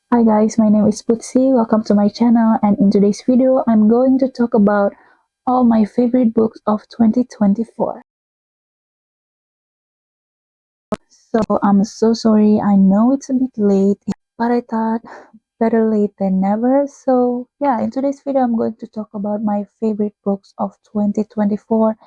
Hi guys, my name is PUTSY. Welcome to my channel, and in today's video I'm going to talk about all my favorite books of 2024. So I'm so sorry, I know it's a bit late, but I thought better late than never. So yeah, in today's video I'm going to talk about my favorite books of 2024.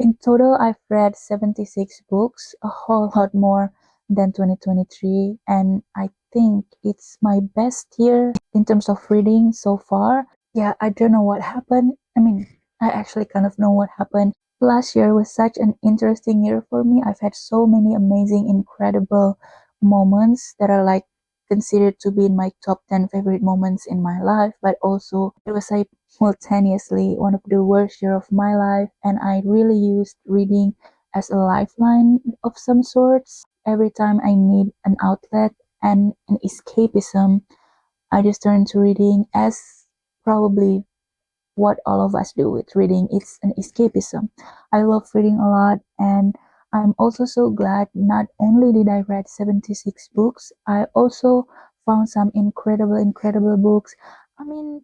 In total, I've read 76 books, a whole lot more than 2023, and I think it's my best year in terms of reading so far. Yeah, I don't know what happened. I actually kind of know what happened. Last year was such an interesting year for me. I've had so many amazing, incredible moments that are like considered to be in my top 10 favorite moments in my life, but also it was like simultaneously one of the worst year of my life, and I really used reading as a lifeline of some sorts. Every time I need an outlet and an escapism, I just turn to reading, as probably what all of us do with reading. It's an escapism. I love reading a lot, and I'm also so glad not only did I read 76 books, I also found some incredible books. I mean,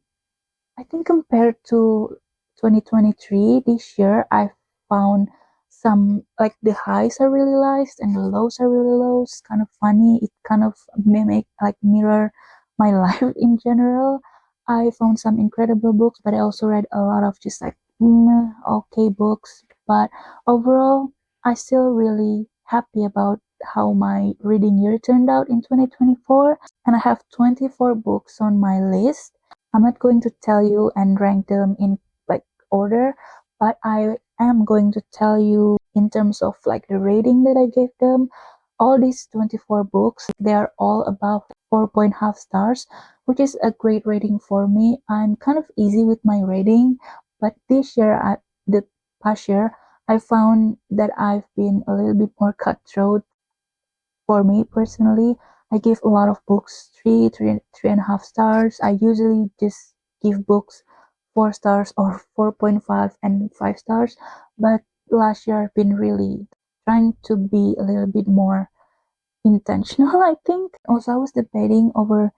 I think compared to 2023, this year I found some, like, the highs are really highs and the lows are really lows. Kind of funny. It kind of mimic, like, mirror my life in general. I found some incredible books, but I also read a lot of just like okay books. But overall, I still really happy about how my reading year turned out in 2024, and I have 24 books on my list. I'm not going to tell you and rank them in like order, but I am going to tell you in terms of like the rating that I gave them. All these 24 books, they are all above 4.5 stars, which is a great rating for me. I'm kind of easy with my rating, but the past year, I found that I've been a little bit more cutthroat. For me personally, I give a lot of books three and a half stars. I usually just give books 4 stars or 4.5 and 5 stars. But last year I've been really trying to be a little bit more intentional, I think. Also, I was debating over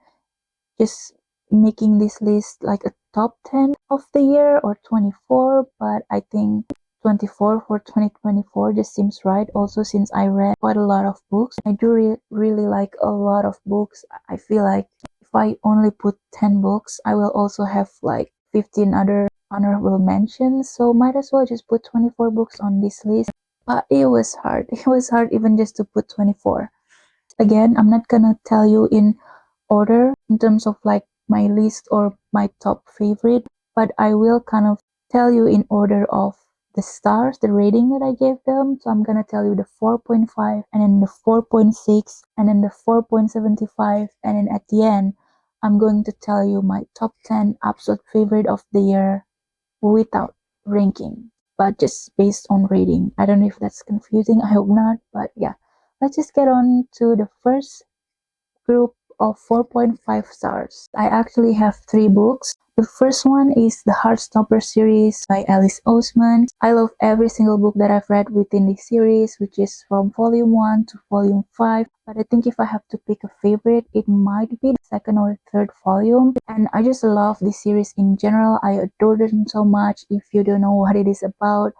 just making this list like a top 10 of the year or 24, but I think 24 for 2024 just seems right. Also, since I read quite a lot of books, I do really like a lot of books. I feel like if I only put 10 books, I will also have like 15 other honorable mentions, so might as well just put 24 books on this list. But it was hard. It was hard even just to put 24. Again, I'm not gonna tell you in order in terms of like my list or my top favorite, but I will kind of tell you in order of the stars, the rating that I gave them. So I'm gonna tell you the 4.5, and then the 4.6, and then the 4.75, and then at the end, I'm going to tell you my top 10 absolute favorite of the year without ranking, but just based on rating. I don't know if that's confusing. I hope not, but yeah. Let's just get on to the first group of 4.5 stars. I actually have 3 books. The first one is the Heartstopper series by Alice Oseman. I love every single book that I've read within this series, which is from volume 1 to volume 5. But I think if I have to pick a favorite, it might be the second or third volume. And I just love this series in general. I adore them so much. If you don't know what it is about,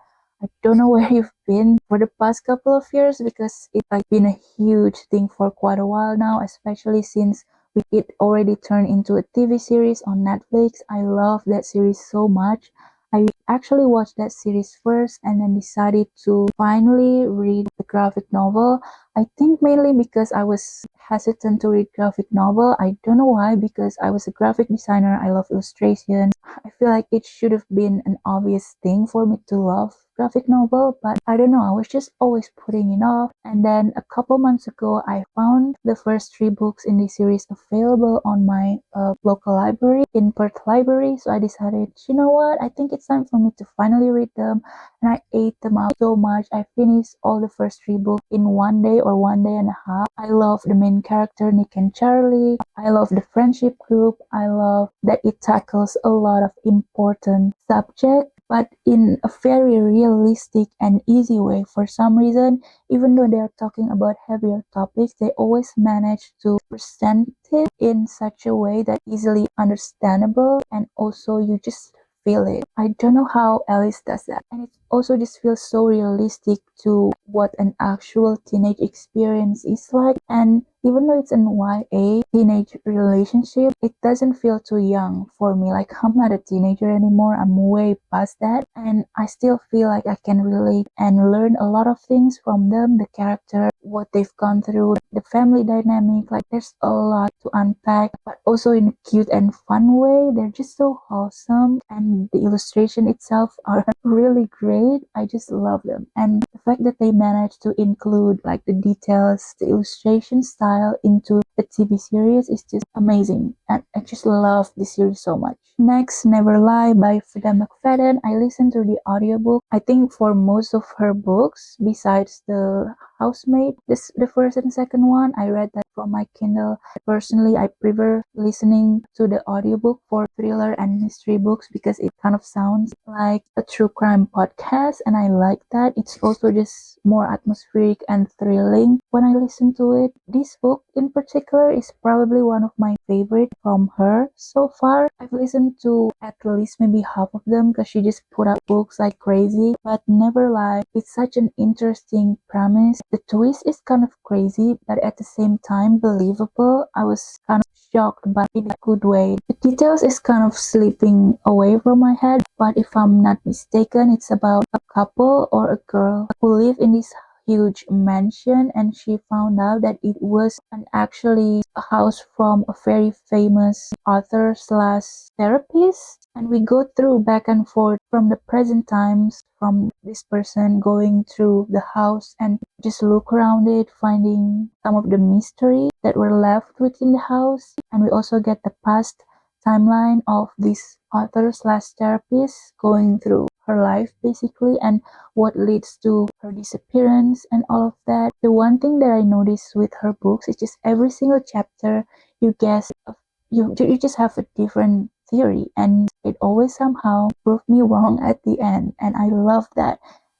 I don't know where you've been for the past couple of years, because it's like been a huge thing for quite a while now, especially since it already turned into a TV series on Netflix. I love that series so much. I actually watched that series first and then decided to finally read the graphic novel. I think mainly because I was hesitant to read graphic novel. I don't know why, because I was a graphic designer. I love illustration. I feel like it should have been an obvious thing for me to love graphic novel, but I don't know, I was just always putting it off. And then a couple months ago, I found the first 3 books in the series available on my local library, in Perth Library. So I decided, you know what, I think it's time for me to finally read them. And I ate them up so much. I finished all the first 3 books in one day or one day and a half. I love the main character, Nick and Charlie. I love the friendship group. I love that it tackles a lot of important subjects. but in a very realistic and easy way. For some reason, even though they are talking about heavier topics, they always manage to present it in such a way that easily understandable, and also you just feel it. I don't know how Alice does that. And it also just feels so realistic to what an actual teenage experience is like. And even though it's an YA teenage relationship, it doesn't feel too young for me. Like, I'm not a teenager anymore. I'm way past that. And I still feel like I can relate and learn a lot of things from them, the character, what they've gone through, the family dynamic. Like, there's a lot to unpack, but also in a cute and fun way. They're just so wholesome, and the illustration itself are really great. I just love them. And the fact that they managed to include like the details, the illustration style into the TV series is just amazing. And I just love this series so much. Next, Never Lie by Frida McFadden. I listened to the audiobook. I think for most of her books, besides the Housemaid, the first and second one, I read that from my Kindle. Personally, I prefer listening to the audiobook for thriller and mystery books because it kind of sounds like a true crime podcast, and I like that. It's also just more atmospheric and thrilling when I listen to it. This book in particular is probably one of my favorite from her so far. I've listened to at least maybe half of them because she just put out books like crazy, but Never Lie, it's such an interesting premise. The twist is kind of crazy, but at the same time believable. I was kind of shocked, but in a good way. The details is kind of slipping away from my head, but if I'm not mistaken, it's about a couple or a girl who live in this huge mansion, and she found out that it was actually a house from a very famous author slash therapist. And we go through back and forth from the present times, from this person going through the house and just look around it, finding some of the mystery that were left within the house. And we also get the past timeline of this author slash therapist going through her life basically, and what leads to her disappearance and all of that. The one thing that I noticed with her books is just every single chapter you guess you just have a different theory, and it always somehow proved me wrong at the end, and I love that.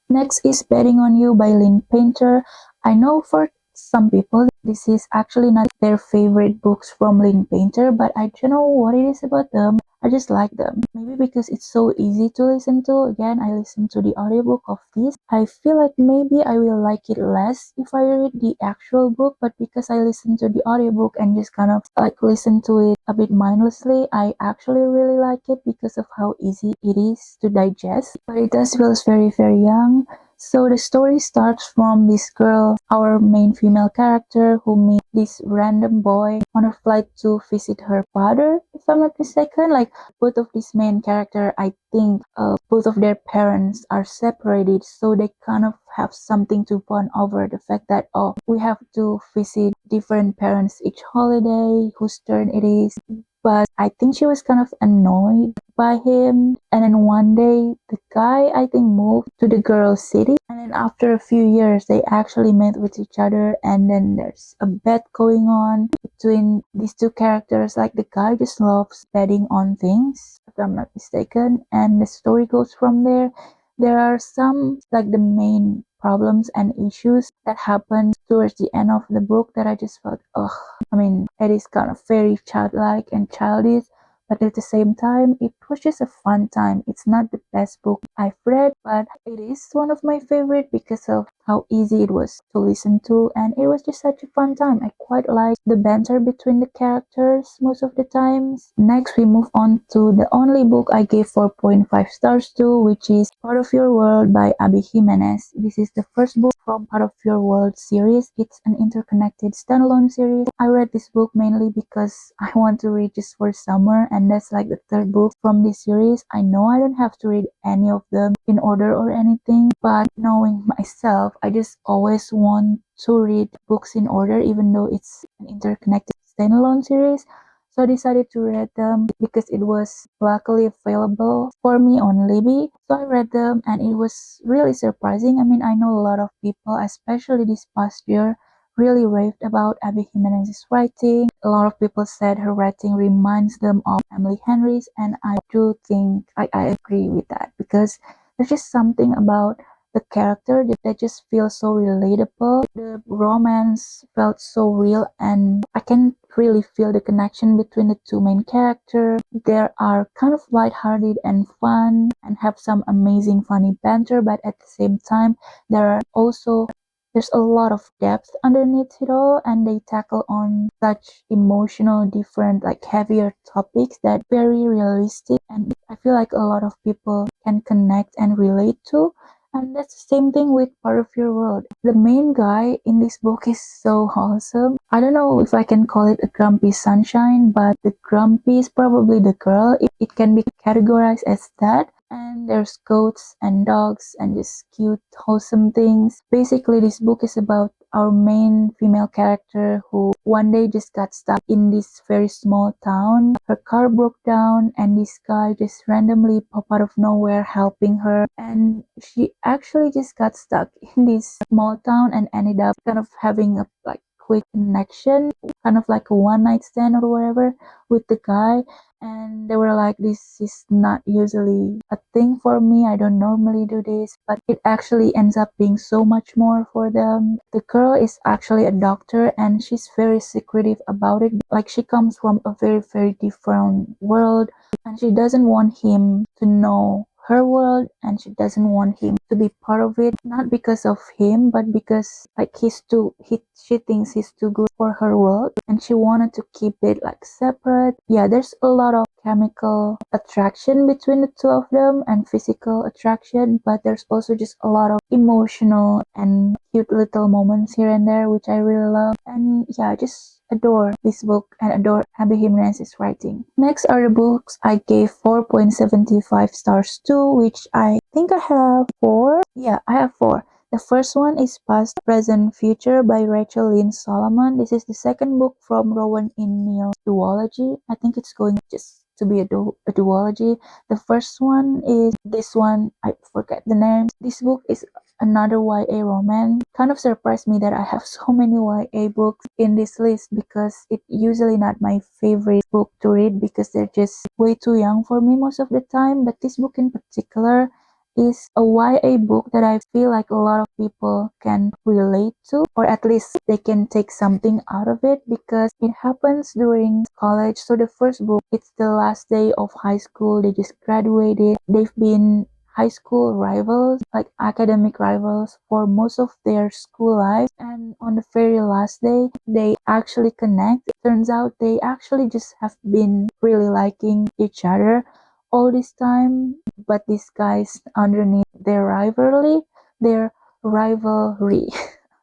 Next is Betting on You by Lynn Painter. I know for some people this is actually not their favorite books from Lynn Painter, but I don't know what it is about them. I just like them. Maybe because it's so easy to listen to. Again, I listened to the audiobook of this. I feel like maybe I will like it less if I read the actual book, but because I listened to the audiobook and just kind of like listen to it a bit mindlessly, I actually really like it because of how easy it is to digest. But it does feel very, very young. So the story starts from this girl, our main female character, who meets this random boy on a flight to visit her father, if I'm not mistaken. Like, both of these main character, I think both of their parents are separated, so they kind of have something to bond over the fact that, oh, we have to visit different parents each holiday, whose turn it is. But I think she was kind of annoyed by him. And then one day, the guy, I think, moved to the girl's city. And then after a few years, they actually met with each other. And then there's a bet going on between these two characters. Like, the guy just loves betting on things, if I'm not mistaken. And the story goes from there. There are some, like, the main problems and issues that happen towards the end of the book that I just felt, ugh. I mean, it is kind of very childlike and childish, but at the same time, it was just a fun time. It's not the best book I've read, but it is one of my favorite because of how easy it was to listen to, and it was just such a fun time. I quite like the banter between the characters most of the times. Next, we move on to the only book I gave 4.5 stars to, which is Part of Your World by Abby Jimenez. This is the first book from Part of Your World series. It's an interconnected standalone series. I read this book mainly because I want to read just for summer, and that's like the third book from this series. I know I don't have to read any of them in order or anything, but knowing myself, I just always want to read books in order, even though it's an interconnected standalone series. So I decided to read them because it was luckily available for me on Libby. So I read them, and it was really surprising. I mean, I know a lot of people, especially this past year, really raved about Abby Jimenez's writing. A lot of people said her writing reminds them of Emily Henry's, and I do think I agree with that because there's just something about the character that just feels so relatable. The romance felt so real, and I can really feel the connection between the two main characters. They are kind of lighthearted and fun and have some amazing funny banter, but at the same time, there are also there's a lot of depth underneath it all, and they tackle on such emotional, different, like heavier topics that very realistic, and I feel like a lot of people can connect and relate to. And that's the same thing with Part of Your World. The main guy in this book is so awesome. I don't know if I can call it a grumpy sunshine, but the grumpy is probably the girl. It can be categorized as that. And there's goats and dogs and just cute, wholesome things. Basically, this book is about our main female character who one day just got stuck in this very small town. Her car broke down, and this guy just randomly popped out of nowhere helping her. And she actually just got stuck in this small town and ended up kind of having a like quick connection, kind of like a one night stand or whatever with the guy. And they were like, this is not usually a thing for me, I don't normally do this, but it actually ends up being so much more for them. The girl is actually a doctor, and she's very secretive about it, like she comes from a very different world, and she doesn't want him to know her world, and she doesn't want him to be part of it, not because of him, but because like she thinks he's too good for her world, and she wanted to keep it like separate. Yeah, there's a lot of chemical attraction between the two of them and physical attraction, but there's also just a lot of emotional and cute little moments here and there, which I really love. And yeah, I just adore this book and adore Abby Jimenez's writing. Next are the books I gave 4.75 stars to, which I think I have four. Yeah, I have four. The first one is Past, Present, Future by Rachel Lynn Solomon. This is the second book from Rowan in Neil's duology. I think it's going just to be a duology. The first one is this one, I forget the name. This book is another YA romance. Kind of surprised me that I have so many YA books in this list because it's usually not my favorite book to read because they're just way too young for me most of the time. But this book in particular is a YA book that I feel like a lot of people can relate to, or at least they can take something out of it because it happens during college. So the first book, it's the last day of high school. They just graduated. They've been high school rivals, like academic rivals for most of their school life. And on the very last day, they actually connect. It turns out they actually just have been really liking each other all this time, but these guys underneath their rivalry.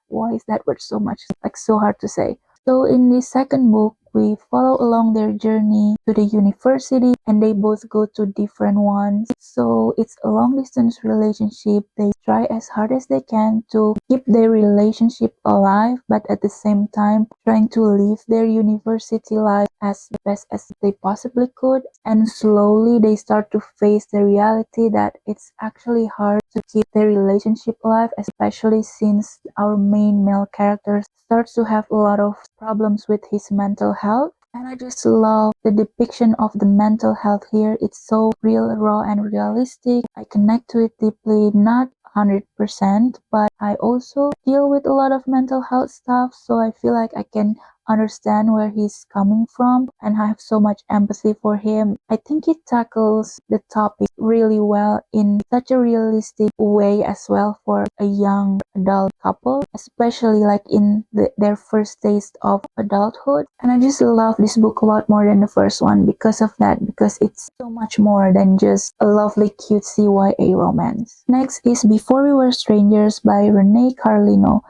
Why is that word so much like so hard to say? So in the second book, we follow along their journey to the university, and they both go to different ones. So it's a long distance relationship. They try as hard as they can to keep their relationship alive, but at the same time trying to live their university life as best as they possibly could. And slowly they start to face the reality that it's actually hard to keep their relationship alive, especially since our main male character starts to have a lot of problems with his mental health. And I just love the depiction of the mental health here. It's so real, raw, and realistic. I connect to it deeply, not 100%, but I also deal with a lot of mental health stuff, so I feel like I can understand where he's coming from, and I have so much empathy for him. I think it tackles the topic really well in such a realistic way as well for a young adult couple, especially like in their first taste of adulthood. And I just love this book a lot more than the first one because of that, because it's so much more than just a lovely cutesy YA romance. Next is Before We Were Strangers by Renee Carlino.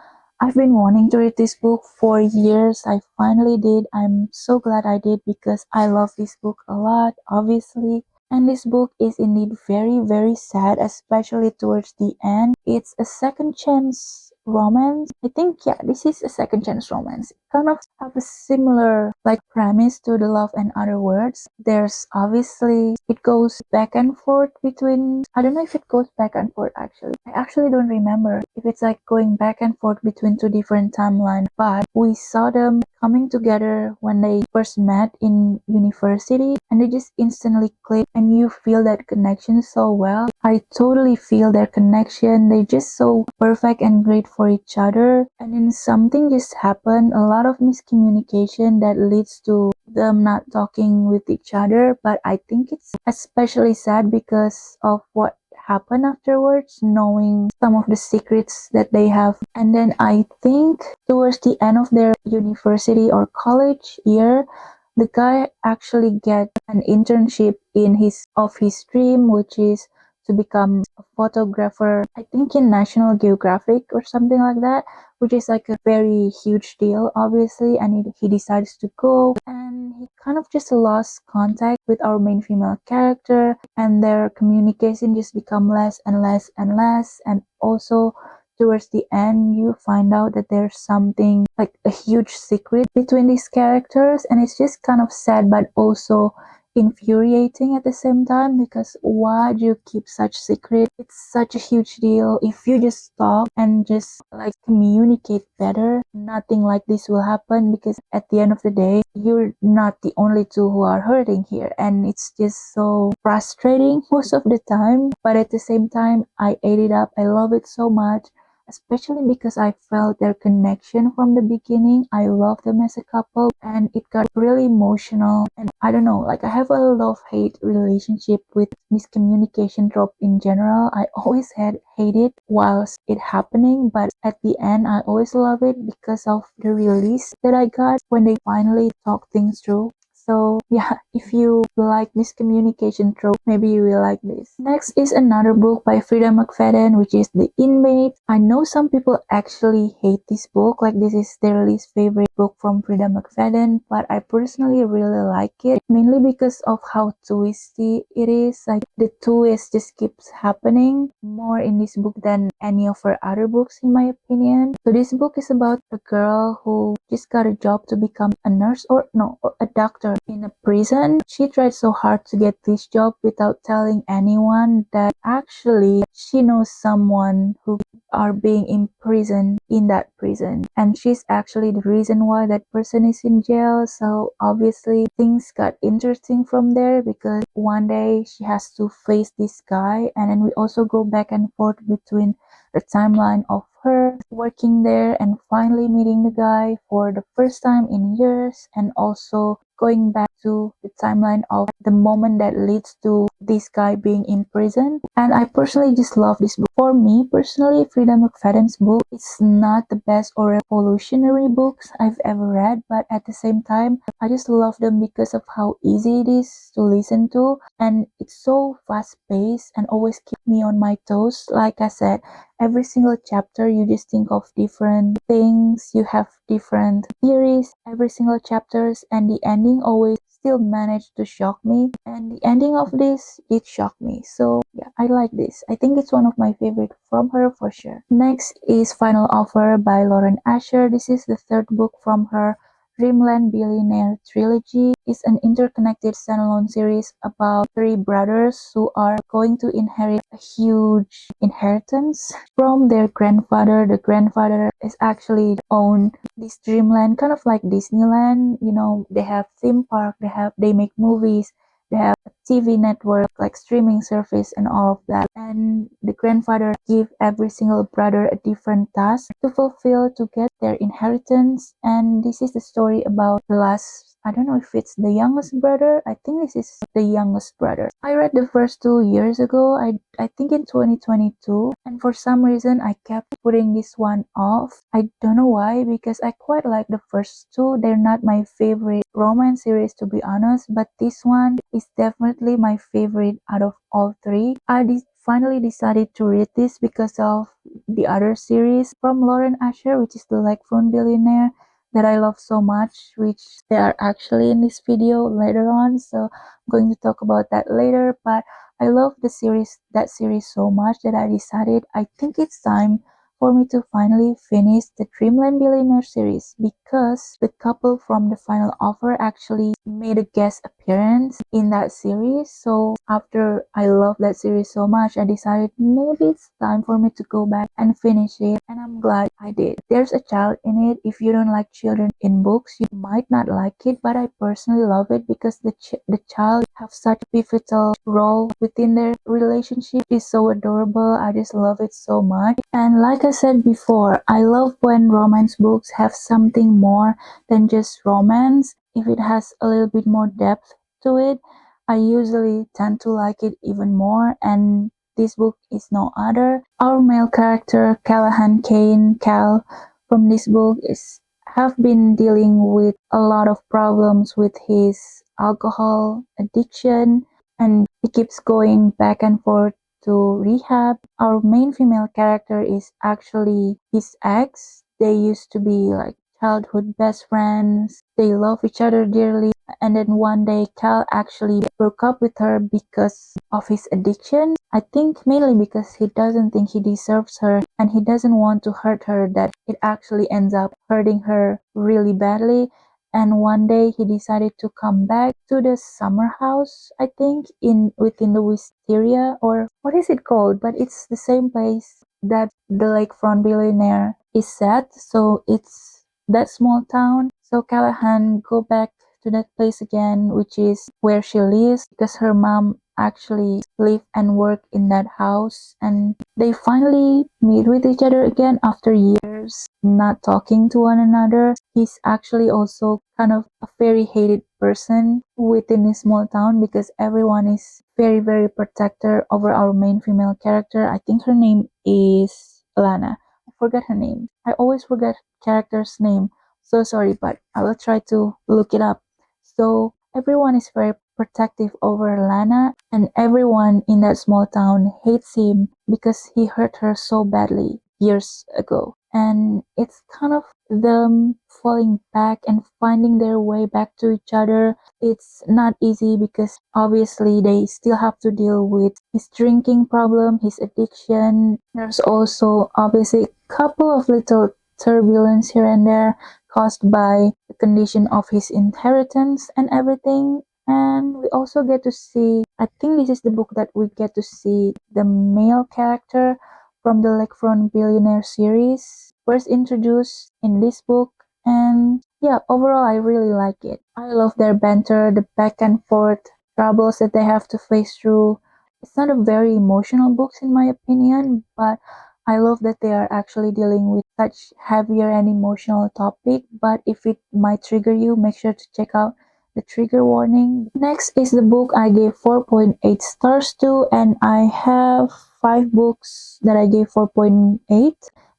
I've been wanting to read this book for years. I finally did. I'm so glad I did because I love this book a lot, obviously. And this book is indeed very sad, especially towards the end. It's a second chance romance. I think, yeah, this is a second chance romance. kind of have a similar like premise to the Love and Other Words. There's obviously it goes back and forth between, I don't know if it goes back and forth actually. I actually don't remember if it's like going back and forth between two different timelines, but we saw them coming together when they first met in university and they just instantly click and you feel that connection so well. I totally feel their connection. They're just so perfect and great for each other. And then something just happened, a lot of miscommunication that leads to them not talking with each other. But I think it's especially sad because of what happened afterwards, knowing some of the secrets that they have. And then I think towards the end of their university or college year, the guy actually get an internship in his dream, which is to become a photographer, I think in National Geographic or something like that, which is like a very huge deal, obviously. And he decides to go, and he kind of just lost contact with our main female character, and their communication just become less and less and less. And also towards the end, you find out that there's something like a huge secret between these characters, and it's just kind of sad, but also infuriating at the same time, because why do you keep such secret? It's such a huge deal. If you just talk and just like communicate better, nothing like this will happen, because at the end of the day, you're not the only two who are hurting here, and it's just so frustrating most of the time. But at the same time, I ate it up. I love it so much, especially because I felt their connection from the beginning. I love them as a couple, and it got really emotional. And I don't know, like I have a love-hate relationship with miscommunication trope in general. I always had hate it whilst it happening, but at the end I always love it because of the release that I got when they finally talk things through. So yeah, if you like miscommunication trope, maybe you will like this. Next is another book by Frida McFadden, which is The Inmate. I know some people actually hate this book, like this is their least favorite book from Frida McFadden, but I personally really like it, mainly because of how twisty it is. Like the twist just keeps happening more in this book than any of her other books, in my opinion. So this book is about a girl who just got a job to become a nurse, or no, or a doctor in a prison. She tried so hard to get this job without telling anyone that actually she knows someone who are being imprisoned in that prison, and she's actually the reason why that person is in jail. So obviously things got interesting from there, because one day she has to face this guy, and then we also go back and forth between the timeline of her working there and finally meeting the guy for the first time in years, and also going back to the timeline of the moment that leads to this guy being in prison. And I personally just love this book. For me personally, Frida McFadden's book is not the best or revolutionary books I've ever read, but at the same time, I just love them because of how easy it is to listen to, and it's so fast paced and always keep me on my toes. Like I said, every single chapter you just think of different things, you have different theories every single chapters, and the ending always still managed to shock me, and the ending of this did shock me. So yeah, I like this. I think it's one of my favorite from her for sure. Next is Final Offer by Lauren Asher. This is the third book from her Dreamland Billionaire trilogy. Is an interconnected standalone series about three brothers who are going to inherit a huge inheritance from their grandfather. The grandfather is actually own this dreamland, kind of like Disneyland. You know, they have theme park, they make movies, they have a TV network, like streaming service and all of that. And the grandfather give every single brother a different task to fulfill to get their inheritance. And this is the story about the last, I don't know if it's the youngest brother. I think this is the youngest brother. I read the first 2 years ago. I think in 2022, and for some reason I kept putting this one off. I don't know why, because I quite like the first two. They're not my favorite romance series, to be honest, but this one is definitely my favorite out of all three. Finally decided to read this because of the other series from Lauren Asher, which is the Lakefront Billionaire, that I love so much, which they are actually in this video later on, so I'm going to talk about that later. But I love that series so much that I decided I think it's time for me to finally finish the Dreamland Billionaire series because the couple from the final offer actually made a guest appearance in that series. So after I love that series so much, I decided maybe it's time for me to go back and finish it, and I'm glad I did. There's a child in it. If you don't like children in books, you might not like it, but I personally love it because the child have such a pivotal role within their relationship. It's so adorable. I just love it so much. And like I said before, I love when romance books have something more than just romance. If it has a little bit more depth to it, I usually tend to like it even more, and this book is no other. Our male character, Callahan Kane, Cal, from this book is have been dealing with a lot of problems with his alcohol addiction, and he keeps going back and forth to rehab. Our main female character is actually his ex. They used to be like childhood best friends. They love each other dearly. And then one day, Cal actually broke up with her because of his addiction. I think mainly because he doesn't think he deserves her and he doesn't want to hurt her, that it actually ends up hurting her really badly. And one day he decided to come back to the summer house, I think, in within the wisteria, or what is it called? But it's the same place that the Lakefront Billionaire is set. So it's that small town. So Callahan go back to that place again, which is where she lives because her mom actually live and work in that house, and they finally meet with each other again after years not talking to one another. He's actually also kind of a very hated person within this small town because everyone is very very protector over our main female character. I think her name is Lana. I forgot her name. I always forget character's name. So sorry, but I will try to look it up. So everyone is very protective over Lana, and everyone in that small town hates him because he hurt her so badly years ago. And it's kind of them falling back and finding their way back to each other. It's not easy because obviously they still have to deal with his drinking problem, his addiction. There's also obviously a couple of little turbulence here and there caused by the condition of his inheritance and everything. And we also get to see, I think this is the book that we get to see the male character from the Lakefront Billionaire series first introduced in this book. And yeah, overall I really like it. I love their banter, the back and forth troubles that they have to face through. It's not a very emotional book in my opinion, but I love that they are actually dealing with such heavier and emotional topic, but if it might trigger you, make sure to check out the trigger warning. Next is the book I gave 4.8 stars to, and I have 5 books that I gave 4.8.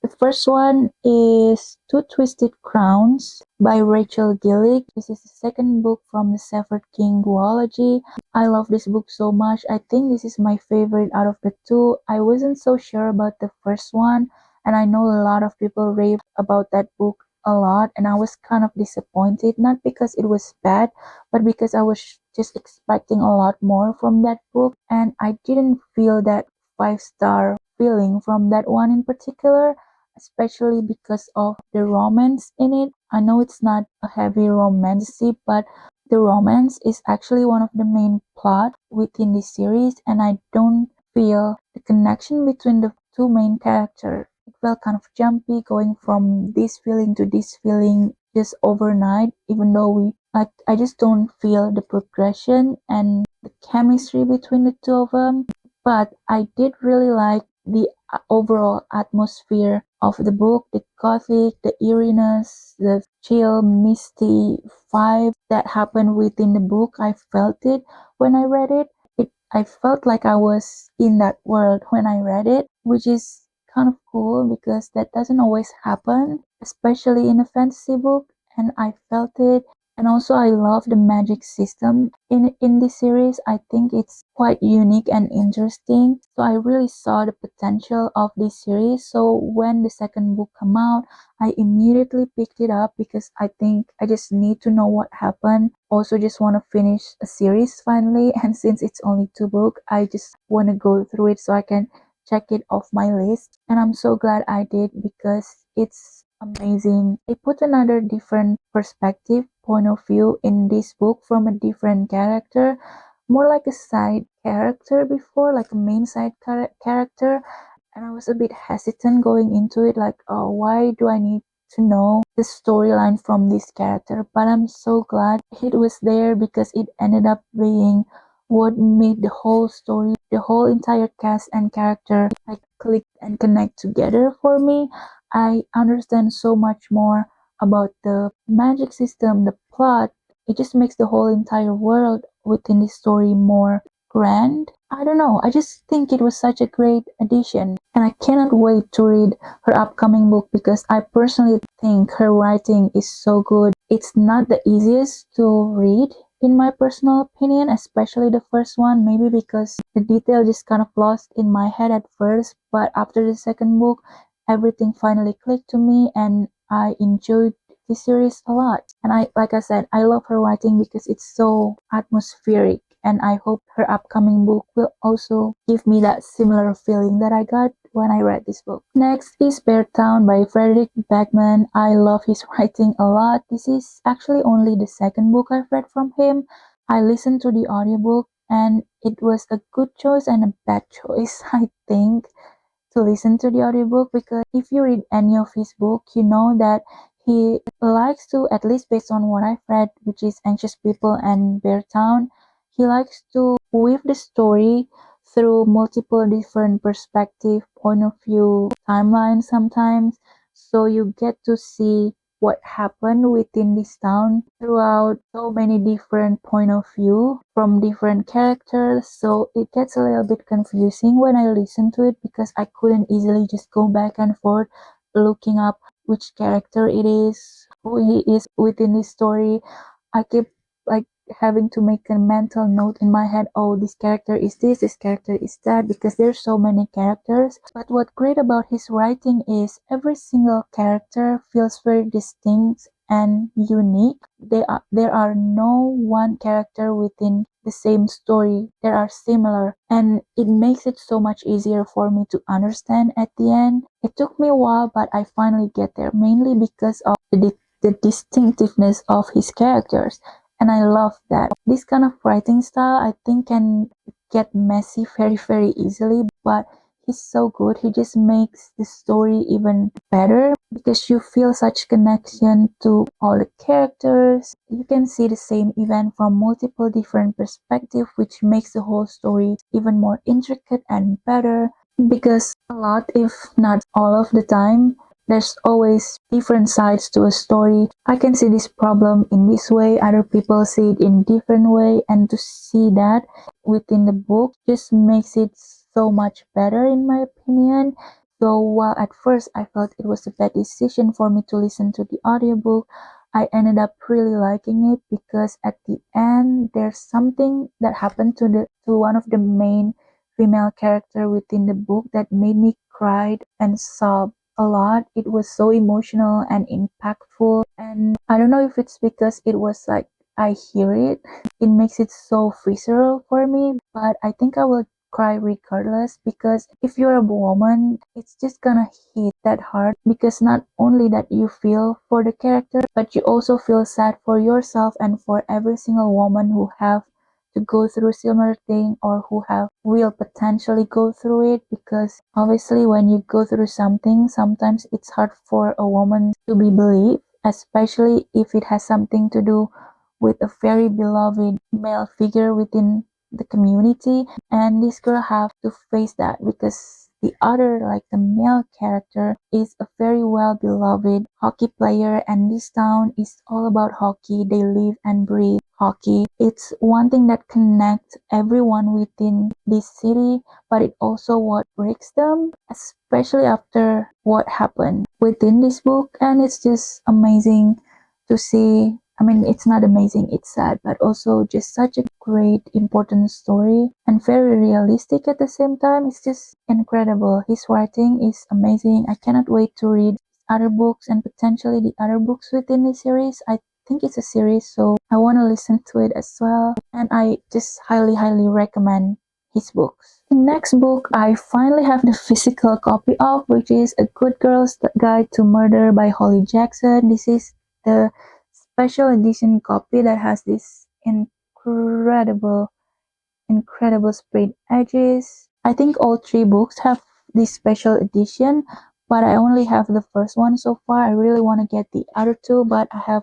The first one is Two Twisted Crowns by Rachel Gillick. This is the second book from the Severed King duology. I love this book so much. I think this is my favorite out of the two. I wasn't so sure about the first one, and I know a lot of people rave about that book a lot, and I was kind of disappointed, not because it was bad, but because I was just expecting a lot more from that book, and I didn't feel that 5-star feeling from that one in particular, especially because of the romance in it. I know it's not a heavy romance, but the romance is actually one of the main plot within this series, and I don't feel the connection between the two main characters. It felt kind of jumpy, going from this feeling to this feeling just overnight, even though I just don't feel the progression and the chemistry between the two of them. But I did really like the overall atmosphere of the book, the gothic, the eeriness, the chill, misty vibe that happened within the book. I felt it when I read it. I felt like I was in that world when I read it, which is kind of cool because that doesn't always happen, especially in a fantasy book, and I felt it. And also I love the magic system in this series. I think it's quite unique and interesting. So I really saw the potential of this series. So when the second book came out, I immediately picked it up because I think I just need to know what happened. Also just want to finish a series finally, and since it's only 2 books, I just want to go through it so I can check it off my list, and I'm so glad I did because it's amazing. It put another different perspective, point of view in this book from a different character, more like a side character before, like a main side character. And I was a bit hesitant going into it, like, oh, why do I need to know the storyline from this character? But I'm so glad it was there because it ended up being what made the whole story, the whole entire cast and character like click and connect together for me. I understand so much more about the magic system, the plot. It just makes the whole entire world within the story more grand. I don't know, I just think it was such a great addition, and I cannot wait to read her upcoming book because I personally think her writing is so good. It's not the easiest to read, in my personal opinion, especially the first one, maybe because the detail just kind of lost in my head at first, but after the second book, everything finally clicked to me and I enjoyed the series a lot. And like I said, I love her writing because it's so atmospheric, and I hope her upcoming book will also give me that similar feeling that I got when I read this book. Next is Bear Town by Frederick Backman. I love his writing a lot. This is actually only the second book I've read from him. I listened to the audiobook and it was a good choice and a bad choice, I think, to listen to the audiobook, because if you read any of his book, you know that he likes to, at least based on what I've read, which is Anxious People and Bear Town, he likes to weave the story through multiple different perspective, point of view, timelines sometimes. So you get to see what happened within this town throughout so many different point of view from different characters. So it gets a little bit confusing when I listen to it because I couldn't easily just go back and forth looking up which character it is, who he is within this story. I keep like having to make a mental note in my head, oh, this character is this character is that, because there's so many characters. But what's great about his writing is every single character feels very distinct and unique. There are no one character within the same story. They are similar, and it makes it so much easier for me to understand at the end. It took me a while, but I finally get there, mainly because of the distinctiveness of his characters. And I love that. This kind of writing style, I think, can get messy very, very easily, but he's so good. He just makes the story even better because you feel such connection to all the characters. You can see the same event from multiple different perspectives, which makes the whole story even more intricate and better, because a lot, if not all of the time, there's always different sides to a story. I can see this problem in this way, other people see it in different way, and to see that within the book just makes it so much better in my opinion. So while at first I felt it was a bad decision for me to listen to the audiobook, I ended up really liking it because at the end there's something that happened to one of the main female character within the book that made me cry and sob a lot. It was so emotional and impactful, and I don't know if it's because it was like I hear it, it makes it so visceral for me, but I think I will cry regardless, because if you're a woman, it's just gonna hit that hard, because not only that you feel for the character, but you also feel sad for yourself and for every single woman who have to go through similar thing or who have will potentially go through it, because obviously when you go through something, sometimes it's hard for a woman to be believed, especially if it has something to do with a very beloved male figure within the community. And this girl have to face that because the other, like the male character, is a very well beloved hockey player, and this town is all about hockey. They live and breathe hockey. It's one thing that connects everyone within this city, but it also what breaks them, especially after what happened within this book. And it's just amazing to see. I mean, it's not amazing, it's sad, but also just such a great, important story and very realistic at the same time. It's just incredible. His writing is amazing. I cannot wait to read other books and potentially the other books within the series. I think it's a series, so I want to listen to it as well. And I just highly, highly recommend his books. The next book I finally have the physical copy of, which is A Good Girl's Guide to Murder by Holly Jackson. This is the special edition copy that has this incredible sprayed edges. I think all three books have this special edition, but I only have the first one so far. I really want to get the other two, but I have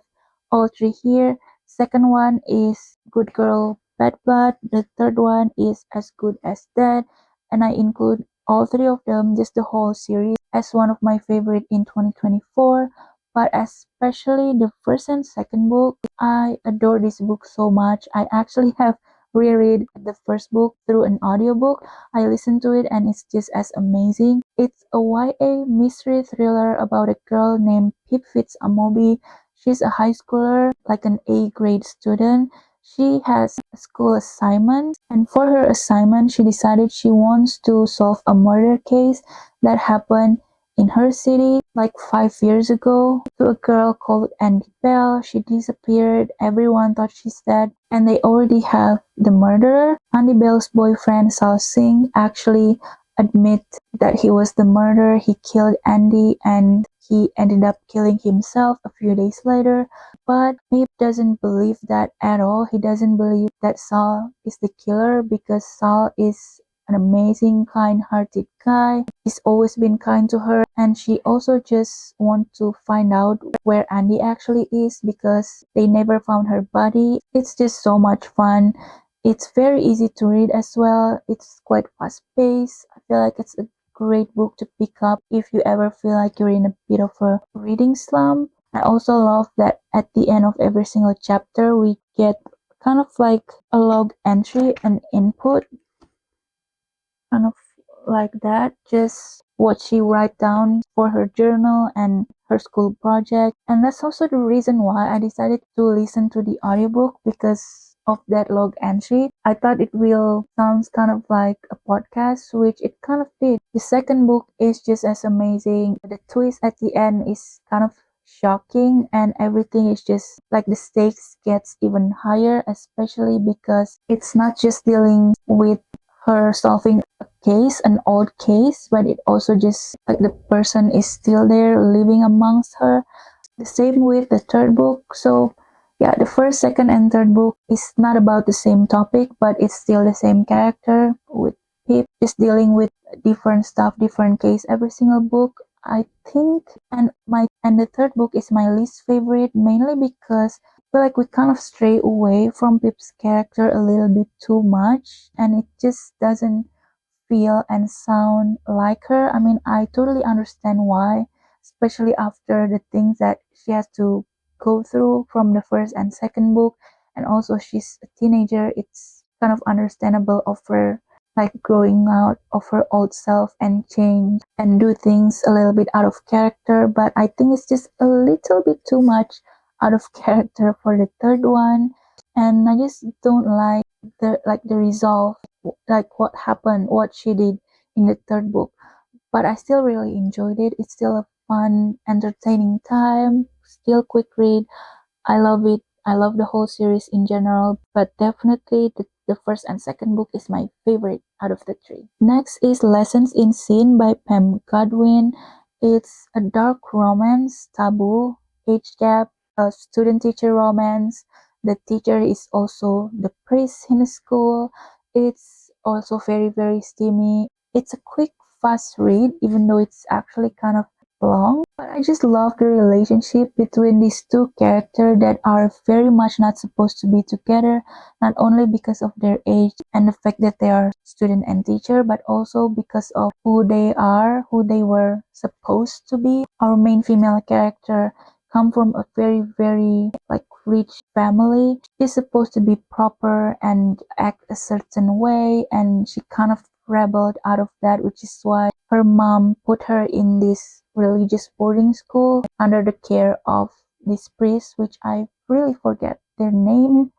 all three here. Second one is Good Girl, Bad Blood. The third one is As Good as Dead, and I include all three of them, just the whole series, as one of my favorite in 2024. But especially the first and second book, I adore this book so much. I actually have reread the first book through an audiobook. I listened to it and it's just as amazing. It's a YA mystery thriller about a girl named Pip Fitz-Amobi. She's a high schooler, like an A grade student. She has a school assignment, and for her assignment, she decided she wants to solve a murder case that happened in her city like 5 years ago to a girl called Andy Bell. She disappeared. Everyone thought she's dead, and they already have the murderer. Andy Bell's boyfriend, Sal Singh, actually admit that he was the murderer. He killed Andy and he ended up killing himself a few days later. But Pip doesn't believe that at all. He doesn't believe that Sal is the killer because Sal is an amazing, kind-hearted guy. He's always been kind to her, and she also just wants to find out where Andy actually is because they never found her body. It's just so much fun. It's very easy to read as well. It's quite fast-paced. I feel like it's a great book to pick up if you ever feel like you're in a bit of a reading slump. I also love that at the end of every single chapter we get kind of like a log entry, an input, kind of like that, just what she write down for her journal and her school project. And that's also the reason why I decided to listen to the audiobook, because of that log entry. I thought it will sounds kind of like a podcast, which it kind of did. The second book is just as amazing. The twist at the end is kind of shocking, and everything is just like the stakes gets even higher, especially because it's not just dealing with her solving a case, an old case, but it also just like the person is still there living amongst her. The same with the third book. So yeah, the first, second, and third book is not about the same topic, but it's still the same character with Pip, just dealing with different stuff, different case every single book, I think. And the third book is my least favorite, mainly because I feel like we kind of stray away from Pip's character a little bit too much, and it just doesn't feel and sound like her. I mean, I totally understand why, especially after the things that she has to go through from the first and second book, and also she's a teenager. It's kind of understandable of her like growing out of her old self and change and do things a little bit out of character, but I think it's just a little bit too much out of character for the third one. And I just don't like the resolve, like what happened, what she did in the third book. But I still really enjoyed it. It's still a fun, entertaining time, still quick read. I love it. I love the whole series in general, but definitely the first and second book is my favorite out of the three. Next is Lessons in Sin by Pam Godwin. It's a dark romance, taboo, age gap, a student-teacher romance. The teacher is also the priest in the school. It's also very steamy. It's a quick, fast read, even though it's actually kind of long. But I just love the relationship between these two characters that are very much not supposed to be together, not only because of their age and the fact that they are student and teacher, but also because of who they are, who they were supposed to be. Our main female character come from a very like rich family. She's supposed to be proper and act a certain way, and she kind of rebelled out of that, which is why her mom put her in this religious boarding school under the care of this priest, which I really forget their name.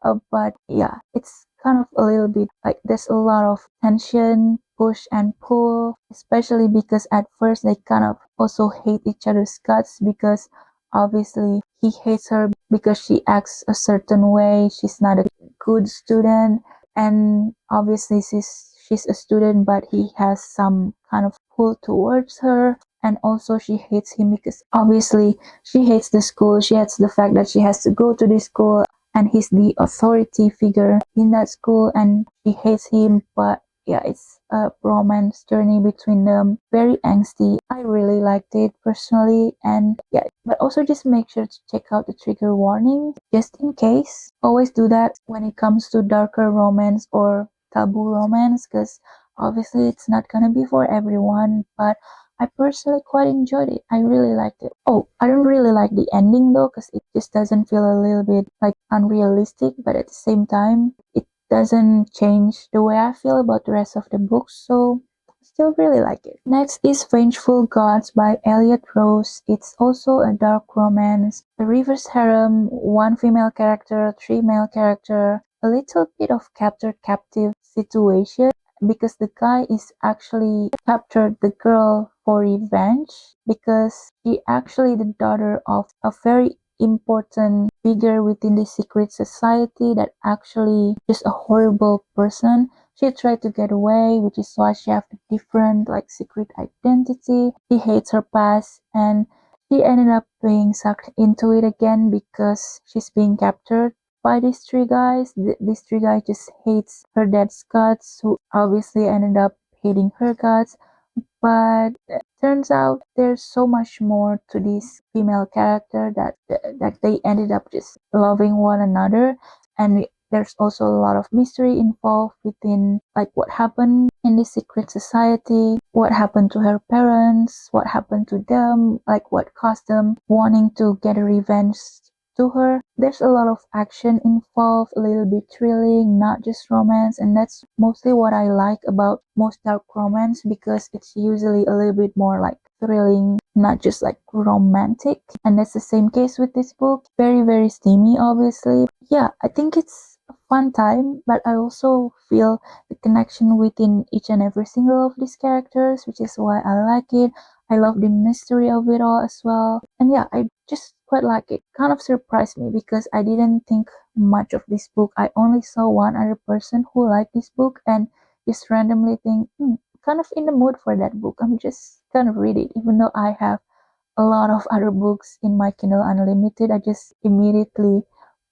But yeah, it's kind of a little bit like there's a lot of tension, push and pull, especially because at first they kind of also hate each other's guts, because obviously he hates her because she acts a certain way. She's not a good student, and obviously she's a student, but he has some kind of pull towards her. And also she hates him because obviously she hates the school. She hates the fact that she has to go to this school and he's the authority figure in that school, and she hates him. But yeah, it's a romance journey between them, very angsty. I really liked it personally. And yeah, but also just make sure to check out the trigger warning just in case. Always do that when it comes to darker romance or taboo romance, because obviously it's not gonna be for everyone. But I personally quite enjoyed it. I really liked it. Oh, I don't really like the ending though, because it just doesn't feel a little bit like unrealistic, but at the same time it doesn't change the way I feel about the rest of the books, so I still really like it. Next is Vengeful Gods by Elliot Rose. It's also a dark romance, a reverse harem, one female character, three male character, a little bit of captor-captive situation because the guy is actually captured the girl for revenge because she actually the daughter of a very important figure within the secret society that actually just a horrible person. She tried to get away, which is why she have a different like secret identity. She hates her past and she ended up being sucked into it again because she's being captured by these three guys. These three guys just hates her dad's guts, who obviously ended up hating her guts. But turns out there's so much more to this female character that they ended up just loving one another, and there's also a lot of mystery involved within like what happened in this secret society, what happened to her parents, what happened to them, like what caused them wanting to get a revenge to her. There's a lot of action involved, a little bit thrilling, not just romance, and that's mostly what I like about most dark romance because it's usually a little bit more like thrilling, not just like romantic. And that's the same case with this book. Very, very steamy, obviously. Yeah, I think it's a fun time, but I also feel the connection within each and every single of these characters, which is why I like it. I love the mystery of it all as well. And yeah, I just quite like it. Kind of surprised me because I didn't think much of this book. I only saw one other person who liked this book and just randomly think, kind of in the mood for that book. I'm just gonna read it, even though I have a lot of other books in my Kindle Unlimited. I just immediately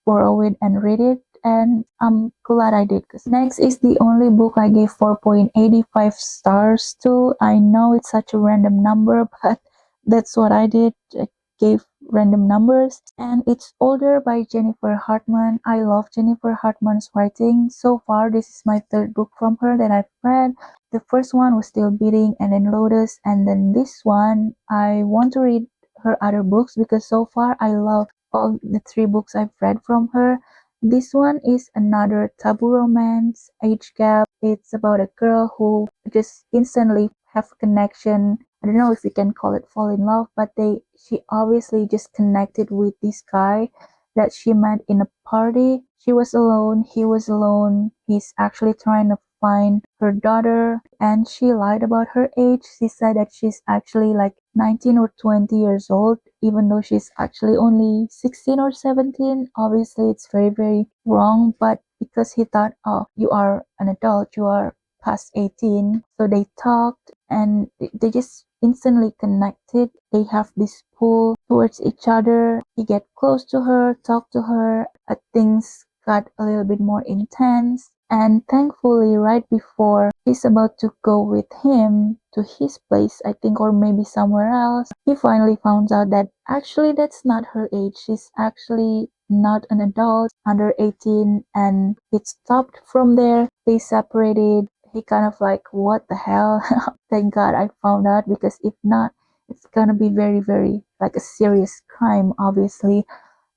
borrow it and read it, and I'm glad I did. Cause next is the only book I gave 4.85 stars to. I know it's such a random number, but that's what I did. I gave random numbers, and it's Older by Jennifer Hartman. I love Jennifer Hartman's writing. So far, this is my third book from her that I've read. The first one was Still Beating, and then Lotus, and then this one. I want to read her other books because so far I love all the three books I've read from her. This one is another taboo romance, age gap. It's about a girl who just instantly have a connection. I don't know if you can call it fall in love, but she obviously just connected with this guy that she met in a party. She was alone, he was alone. He's actually trying to find her daughter, and she lied about her age. She said that she's actually like 19 or 20 years old, even though she's actually only 16 or 17. Obviously, it's very, very wrong, but because he thought, oh, you are an adult, you are past 18. So they talked and they just instantly connected. They have this pull towards each other. He get close to her, talk to her. Things got a little bit more intense. And thankfully, right before he's about to go with him to his place, I think, or maybe somewhere else, he finally found out that actually that's not her age. She's actually not an adult, under 18, and it stopped from there. They separated. He kind of like, what the hell? Thank God I found out, because if not, it's gonna be very, very like a serious crime, obviously.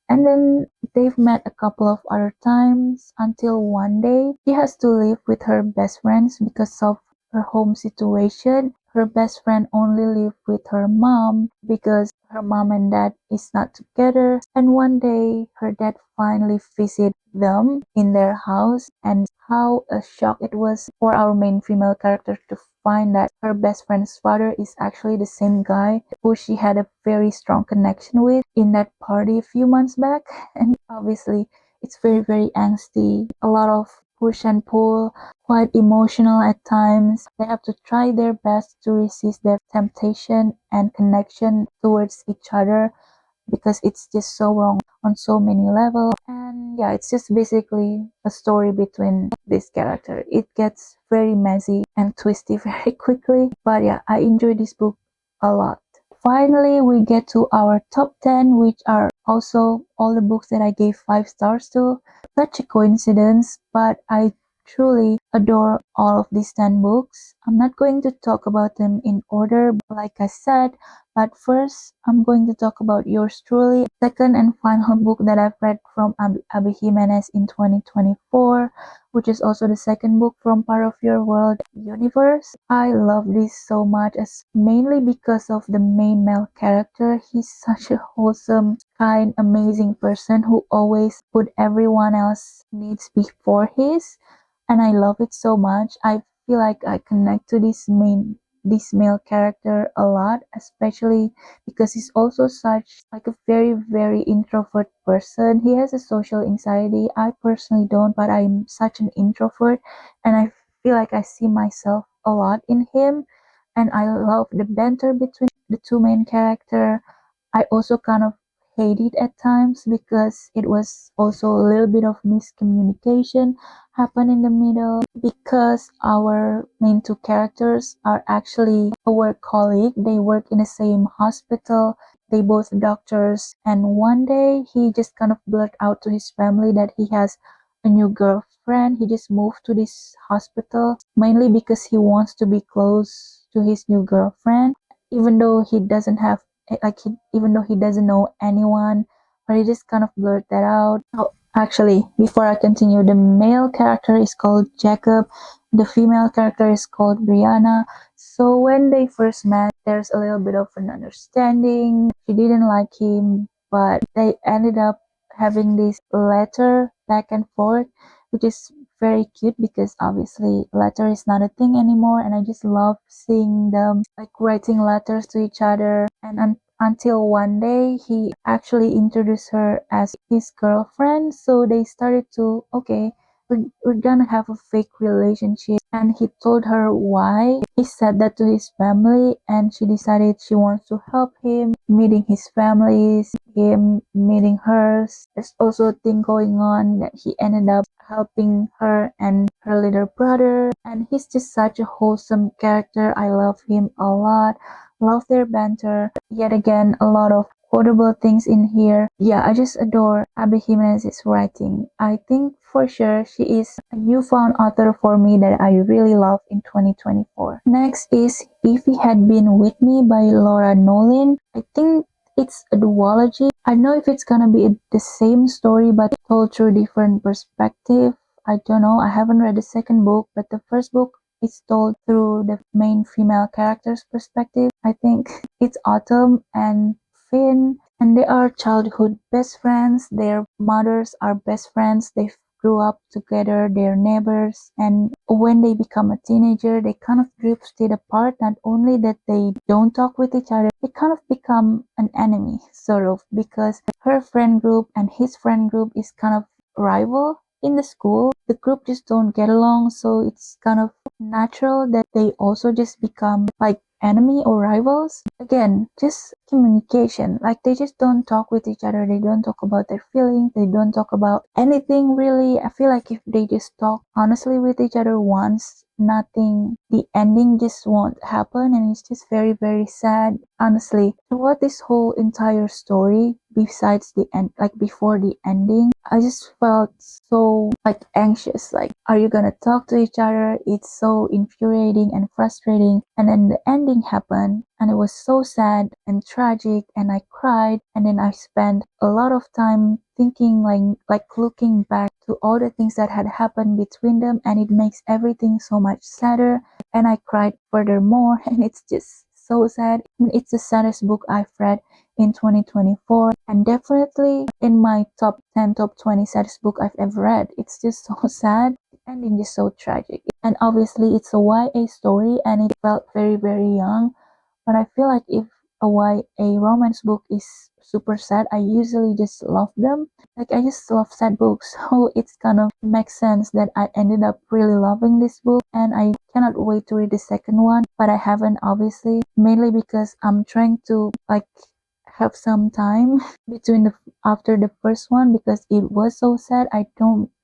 And then they've met a couple of other times until one day she has to live with her best friends because of her home situation. Her best friend only live with her mom because her mom and dad is not together. And one day her dad finally visit them in their house, and how a shock it was for our main female character to find that her best friend's father is actually the same guy who she had a very strong connection with in that party a few months back. And obviously it's very, very angsty, a lot of push and pull, quite emotional at times. They have to try their best to resist their temptation and connection towards each other because it's just so wrong on so many levels. And yeah, it's just basically a story between this character. It gets very messy and twisty very quickly, but yeah, I enjoy this book a lot. Finally, we get to our top 10, which are also all the books that I gave 5 stars to. Such a coincidence, but I truly adore all of these 10 books. I'm not going to talk about them in order, like I said, but first, I'm going to talk about yours truly, second and final book that I've read from Abby Jimenez in 2024, which is also the second book from Part of Your World universe. I love this so much, as mainly because of the main male character. He's such a wholesome, kind, amazing person who always put everyone else's needs before his, and I love it so much. I feel like I connect to this male character a lot, especially because he's also such like a very introvert person. He has a social anxiety. I personally don't, but I'm such an introvert, and I feel like I see myself a lot in him, and I love the banter between the two main character. I also kind of hate it at times because it was also a little bit of miscommunication happen in the middle, because our main two characters are actually a work colleague. They work in the same hospital. They both doctors, and one day he just kind of blurt out to his family that he has a new girlfriend. He just moved to this hospital mainly because he wants to be close to his new girlfriend, even though he doesn't have even though he doesn't know anyone, but he just kind of blurred that out. Oh, actually, before I continue, the male character is called Jacob, the female character is called Brianna. So when they first met, there's a little bit of an understanding. She didn't like him, but they ended up having this letter back and forth, which is very cute because obviously letter is not a thing anymore, and I just love seeing them like writing letters to each other. And until one day he actually introduced her as his girlfriend, so they started to, okay, we're gonna have a fake relationship, and he told her why. He said that to his family, and she decided she wants to help him meeting his families, him meeting hers. There's also a thing going on that he ended up helping her and her little brother, and he's just such a wholesome character. I love him a lot, love their banter. Yet again, a lot of quotable things in here. Yeah, I just adore Abby Jimenez's writing. I think for sure she is a newfound author for me that I really love in 2024. Next is If He Had Been With Me by Laura Nolan. I think it's a duology. I don't know if it's gonna be the same story but told through different perspective. I don't know. I haven't read the second book, but the first book is told through the main female character's perspective. I think it's Autumn and Finn, and they are childhood best friends. Their mothers are best friends. They grew up together, they're neighbors, and when they become a teenager, they kind of drifted apart. Not only that they don't talk with each other, they kind of become an enemy, sort of, because her friend group and his friend group is kind of rival in the school. The group just don't get along, so it's kind of natural that they also just become like enemy or rivals. Again, just communication. Like they just don't talk with each other. They don't talk about their feelings. They don't talk about anything really. I feel like if they just talk honestly with each other once, nothing, the ending just won't happen, and it's just very sad. Honestly, throughout this whole entire story, besides the end, like before the ending, I just felt so like anxious. Like, are you gonna talk to each other? It's so infuriating and frustrating. And then the ending happened, and it was so sad and tragic, and I cried. And then I spent a lot of time thinking, like looking back to all the things that had happened between them, and it makes everything so much sadder. And I cried furthermore, and it's just so sad. I mean, it's the saddest book I've read in 2024, and definitely in my top 10, top 20 saddest book I've ever read. It's just so sad. The ending is so tragic. And obviously it's a YA story, and it felt very young. But I feel like if a YA romance book is super sad, I usually just love them. Like I just love sad books, so it's kind of makes sense that I ended up really loving this book, and I cannot wait to read the second one, but I haven't obviously, mainly because I'm trying to like have some time between the after the first one because it was so sad. I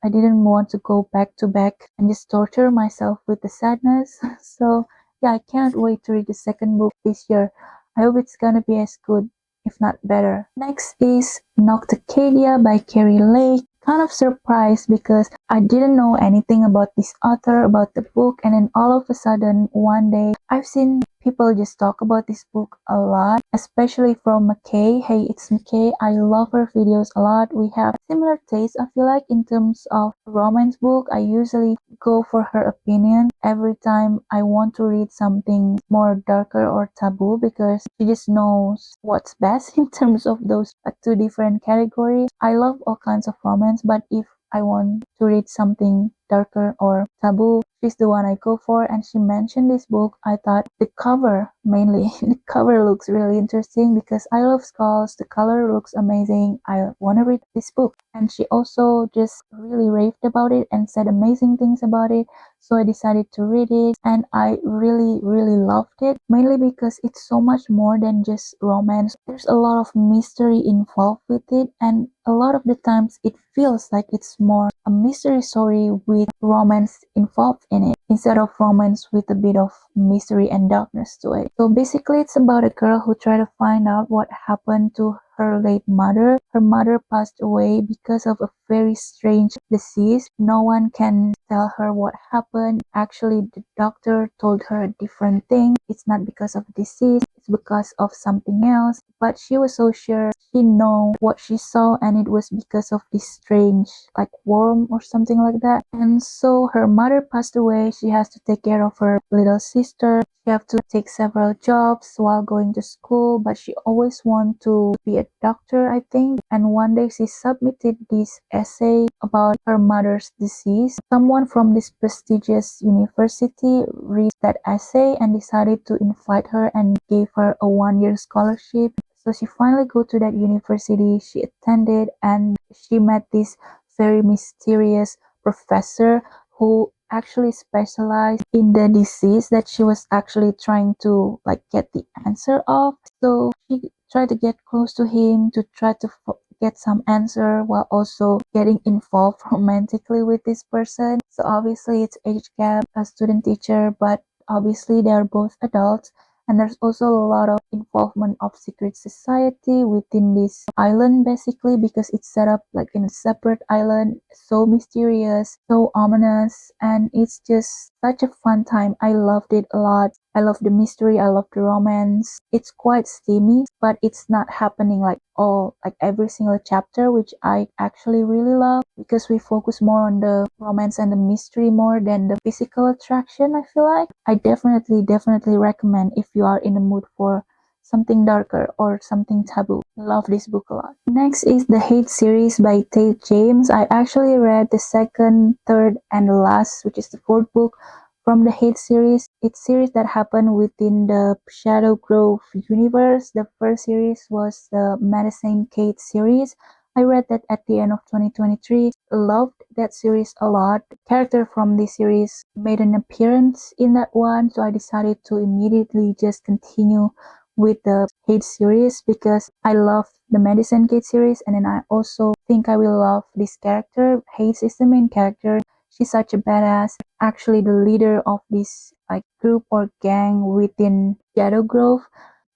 didn't want to go back to back and just torture myself with the sadness. So yeah, I can't wait to read the second book this year. I hope it's gonna be as good, if not better. Next is Nocticadia by Carrie Lake. Kind of surprised because I didn't know anything about this author, about the book, and then all of a sudden one day I've seen people just talk about this book a lot, especially from McKay. Hey, it's McKay. I love her videos a lot. We have similar tastes, I feel like, in terms of romance book. I usually go for her opinion every time I want to read something more darker or taboo because she just knows what's best in terms of those two different categories. I love all kinds of romance, but if I want to read something darker or taboo, she's the one I go for. And she mentioned this book. I thought the cover, mainly, the cover looks really interesting because I love skulls. The color looks amazing. I want to read this book. And she also just really raved about it and said amazing things about it. So I decided to read it, and I really, really loved it, mainly because it's so much more than just romance. There's a lot of mystery involved with it, and a lot of the times it feels like it's more a mystery story with romance involved in it instead of romance with a bit of mystery and darkness to it. So basically it's about a girl who tried to find out what happened to her late mother. Her mother passed away because of a very strange disease. No one can tell her what happened. Actually, the doctor told her a different thing. It's not because of disease, it's because of something else. But she was so sure she know what she saw, and it was because of this strange like worm or something like that. And so her mother passed away. She has to take care of her little sister. She have to take several jobs while going to school, but she always want to be a doctor, I think. And one day she submitted this essay about her mother's disease. Someone from this prestigious university read that essay and decided to invite her and gave her a 1-year scholarship. So she finally go to that university. She attended and she met this very mysterious professor who actually specialized in the disease that she was actually trying to like get the answer of. So she tried to get close to him to try to get some answer while also getting involved romantically with this person. So obviously it's age gap, a student teacher, but obviously they are both adults. And there's also a lot of involvement of secret society within this island, basically, because it's set up like in a separate island, so mysterious, so ominous, and it's just such a fun time. I loved it a lot. I love the mystery, I love the romance. It's quite steamy, but it's not happening like every single chapter, which I actually really love because we focus more on the romance and the mystery more than the physical attraction, I feel like. I definitely recommend if you are in the mood for something darker or something taboo. Love this book a lot. Next is The Hate series by Tate James. I actually read the second, third, and the last, which is the fourth book from the Hate series. It's series that happened within the Shadow Grove universe. The first series was the Medicine Kate series. I read that at the end of 2023. Loved that series a lot. The character from this series made an appearance in that one, so I decided to immediately just continue with the Hate series because I love the Medicine Kate series, and then I also think I will love this character. Hate is the main character. She's such a badass, actually the leader of this like group or gang within Shadow Grove.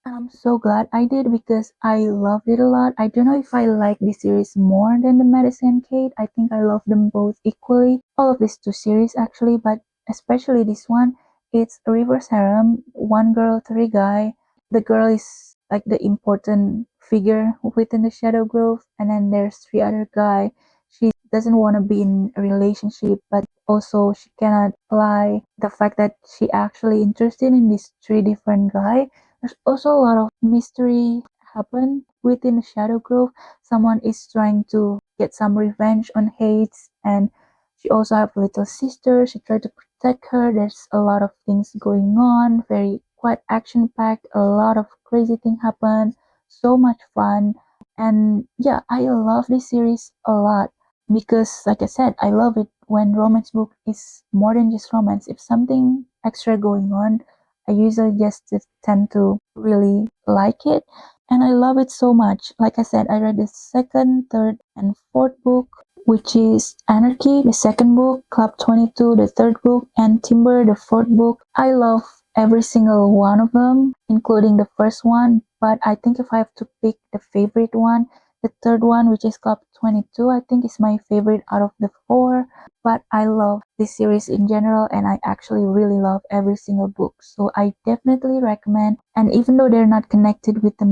And I'm so glad I did because I loved it a lot. I don't know if I like this series more than the Medicine Kate. I think I love them both equally. All of these two series actually, but especially this one. It's a reverse harem, one girl, three guy. The girl is like the important figure within the Shadow Grove, and then there's three other guy. She doesn't want to be in a relationship, but also she cannot lie the fact that she actually interested in these three different guy. There's also a lot of mystery happen within the Shadow Grove. Someone is trying to get some revenge on Hades, and she also have a little sister. She tried to protect her. There's a lot of things going on. Very quite action packed. A lot of crazy thing happen. So much fun. And yeah, I love this series a lot because, like I said, I love it when romance book is more than just romance. If something extra going on, I usually just tend to really like it, and I love it so much. Like I said, I read the second, third, and fourth book, which is Anarchy, the second book, Club 22, the third book, and Timber, the fourth book. I love every single one of them, including the first one. But I think if I have to pick the favorite one, the third one, which is Club 22, I think is my favorite out of the four. But I love this series in general, and I actually really love every single book. So I definitely recommend. And even though they're not connected with the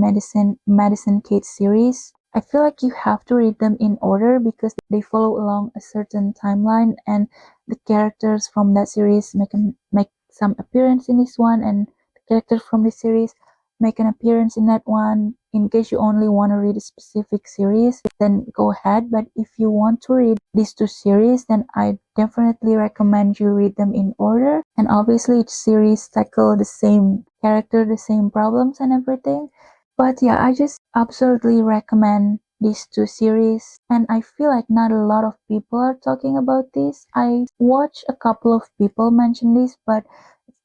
Madison Kate series, I feel like you have to read them in order because they follow along a certain timeline, and the characters from that series make some appearance in this one, and the characters from this series make an appearance in that one. In case you only want to read a specific series, then go ahead. But if you want to read these two series, then I definitely recommend you read them in order. And obviously, each series tackle the same character, the same problems, and everything. But yeah, I just absolutely recommend these two series, and I feel like not a lot of people are talking about this. I watched a couple of people mention this, but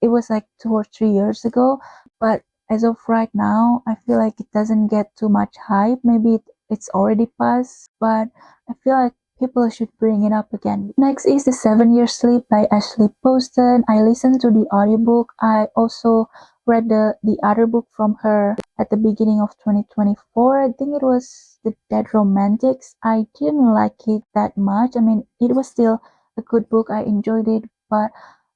it was like 2 or 3 years ago. But as of right now, I feel like it doesn't get too much hype. Maybe it's already passed, but I feel like people should bring it up again. Next is The 7 Year Sleep by Ashley Poston. I listened to the audiobook. I also read the other book from her at the beginning of 2024. I think it was The Dead Romantics. I didn't like it that much. I mean, it was still a good book. I enjoyed it, but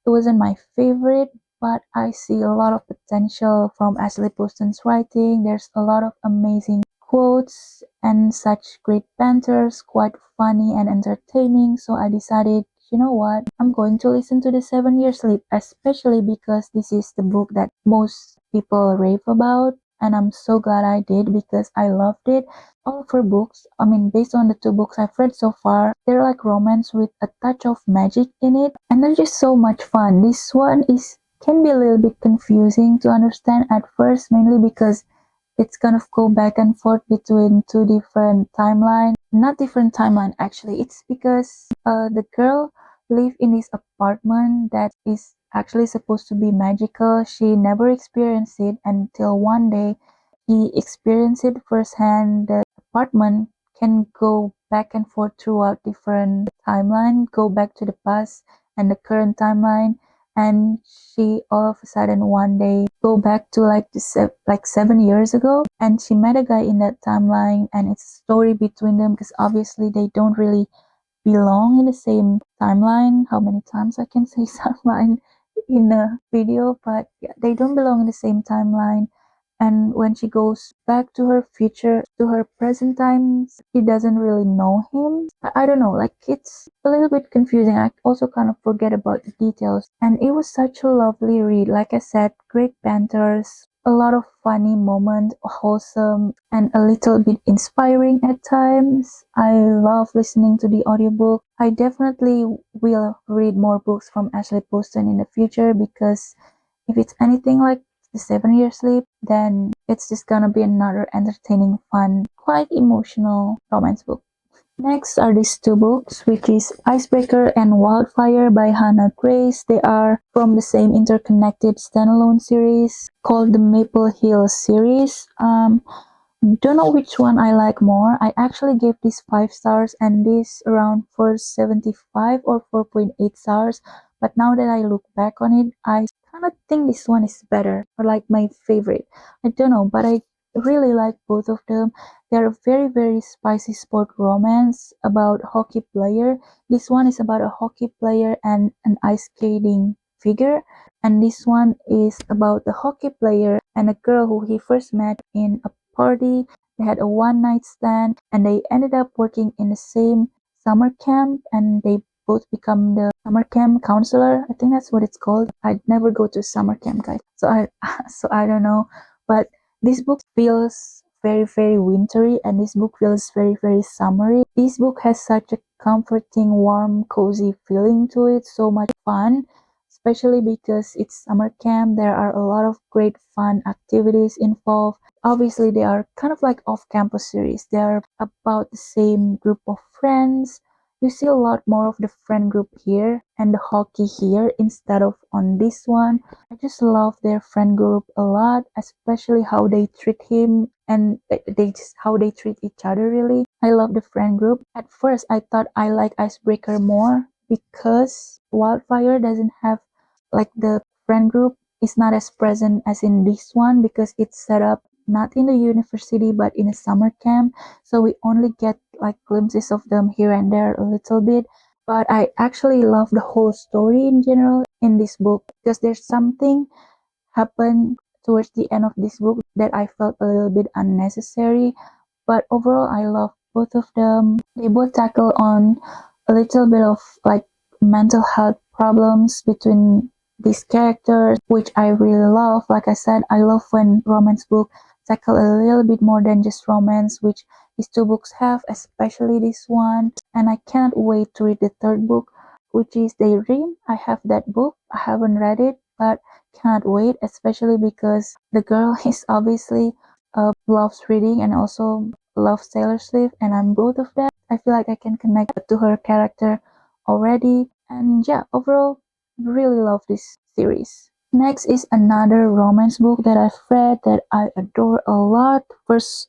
it wasn't my favorite. But I see a lot of potential from Ashley Poston's writing. There's a lot of amazing quotes and such great banters, quite funny and entertaining. So I decided, you know what, I'm going to listen to The 7 Year Sleep, especially because this is the book that most people rave about. And I'm so glad I did because I loved it. All of her books, I mean, based on the two books I've read so far, they're like romance with a touch of magic in it. And they're just so much fun. This one is can be a little bit confusing to understand at first, mainly because it's kind of go back and forth between two different timelines. Not different timeline actually. It's because the girl live in this apartment that is actually supposed to be magical. She never experienced it until one day she experienced it firsthand. The apartment can go back and forth throughout different timeline, go back to the past and the current timeline, and she all of a sudden one day go back to like 7 years ago, and she met a guy in that timeline, and it's a story between them because obviously they don't really belong in the same timeline. How many times I can say timeline in a video, but yeah, they don't belong in the same timeline. And when she goes back to her future, to her present times, she doesn't really know him. I don't know, like it's a little bit confusing. I also kind of forget about the details. And it was such a lovely read. Like I said, great banters, a lot of funny moments, wholesome, and a little bit inspiring at times. I love listening to the audiobook. I definitely will read more books from Ashley Poston in the future because if it's anything like The 7 Year Sleep, then it's just gonna be another entertaining, fun, quite emotional romance book. Next are these two books, which is Icebreaker and Wildfire by Hannah Grace. They are from the same interconnected standalone series called the Maple Hill series. Don't know which one I like more. I actually gave this 5 stars and this around 4.75 or 4.8 stars. But now that I look back on it, I kind of think this one is better or like my favorite. I don't know, but I really like both of them. They're a very, very spicy sport romance about hockey player. This one is about a hockey player and an ice skating figure. And this one is about the hockey player and a girl who he first met in a party. They had a one night stand and they ended up working in the same summer camp, and they both become the summer camp counselor. I think that's what it's called. I'd never go to summer camp, guys. So I so I don't know. But this book feels very, very wintry, and this book feels very, very summery. This book has such a comforting, warm, cozy feeling to it. So much fun. especially because it's summer camp. There are a lot of great fun activities involved. Obviously, they are kind of like off-campus series. They are about the same group of friends. You see a lot more of the friend group here and the hockey here instead of on this one. I just love their friend group a lot, especially how they treat him and they just how they treat each other really. I love the friend group. At first, I thought I like Icebreaker more because Wildfire doesn't have like the friend group is not as present as in this one because it's set up not in the university but in a summer camp, so we only get like glimpses of them here and there a little bit. But I actually love the whole story in general in this book because there's something happen towards the end of this book that I felt a little bit unnecessary. But overall, I love both of them. They both tackle on a little bit of like mental health problems between these characters, which I really love. Like I said, I love when romance books tackle a little bit more than just romance, which these two books have, especially this one. And I can't wait to read the third book, which is Daydream. I have that book. I haven't read it, but can't wait, especially because the girl is obviously loves reading and also loves Taylor Swift, and I'm both of that. I feel like I can connect to her character already, and yeah, overall, really love this series. Next is another romance book that I've read that I adore a lot. First,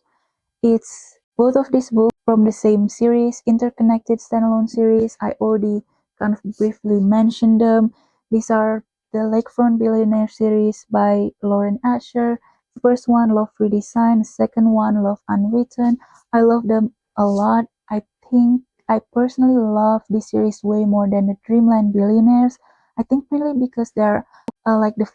it's both of these books from the same series, interconnected standalone series. I already kind of briefly mentioned them. These are the Lakefront Billionaire series by Lauren Asher. First one, Love Redesigned. Second one, Love Unwritten. I love them a lot. I think I personally love this series way more than the Dreamland Billionaires. I think mainly because they're like the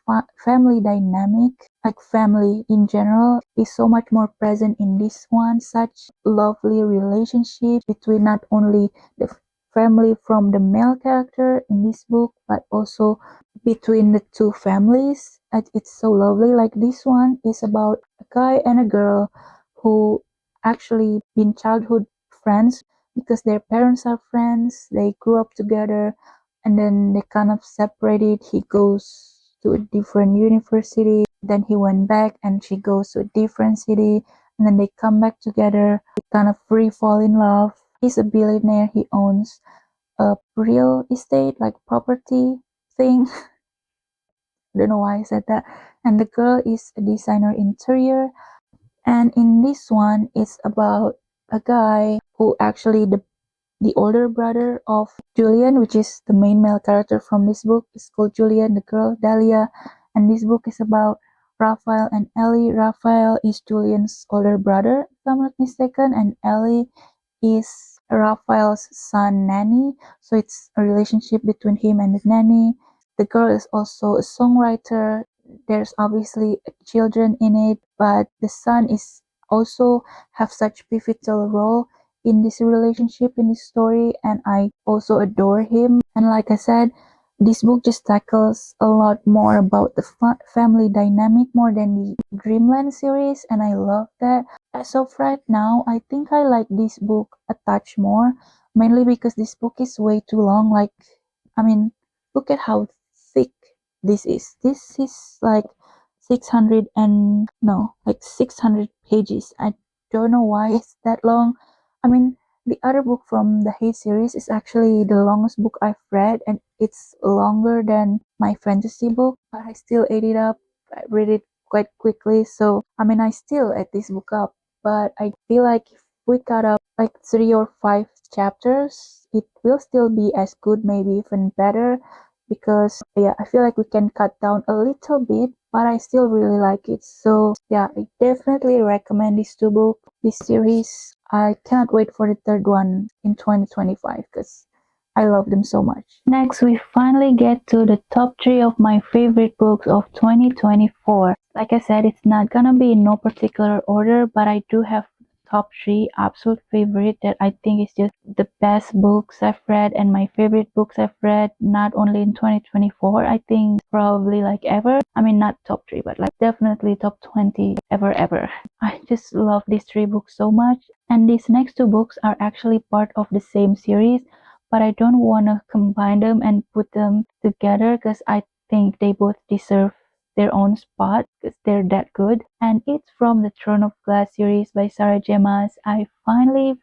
family dynamic, like family in general, is so much more present in this one. Such lovely relationship between not only the family from the male character in this book, but also between the two families. And it's so lovely. Like this one is about a guy and a girl who actually been childhood friends because their parents are friends. They grew up together and then they kind of separated. He goes to a different university, then he went back and she goes to a different city, and then they come back together. They kind of free fall in love. He's a billionaire. He owns a real estate like property thing. I don't know why I said that. And the girl is a designer interior. And in this one, it's about a guy who actually the older brother of Julian, which is the main male character from this book, is called Julian, the girl Dahlia. And this book is about Raphael and Ellie. Raphael is Julian's older brother, if I'm not mistaken, and Ellie is Raphael's son nanny. So it's a relationship between him and the nanny. The girl is also a songwriter. There's obviously children in it, but the son is also have such pivotal role in this relationship, in this story, and I also adore him. And like I said, this book just tackles a lot more about the family dynamic more than the Dreamland series, and I love that. As of right now, I think I like this book a touch more, mainly because this book is way too long. Like, I mean, look at how thick this is. This is like 600 and no, like 600 pages. I don't know why it's that long. I mean, the other book from the Hate series is actually the longest book I've read, and it's longer than my fantasy book, but I still ate it up. I read it quite quickly, so I mean, I still ate this book up, but I feel like if we cut up like 3 or 5 chapters, it will still be as good, maybe even better, because yeah, I feel like we can cut down a little bit, but I still really like it. So yeah, I definitely recommend these two books, this series. I cannot wait for the third one in 2025 because I love them so much. Next, we finally get to the top 3 of my favorite books of 2024. Like I said, it's not gonna be in no particular order, but I do have top 3 absolute favorite that I think is just the best books I've read and my favorite books I've read, not only in 2024, I think probably like ever. I mean, not top 3, but like definitely top 20 ever. I just love these 3 books so much. And these next 2 books are actually part of the same series, but I don't want to combine them and put them together because I think they both deserve their own spot because they're that good. And it's from the Throne of Glass series by Sarah J. Maas. I finally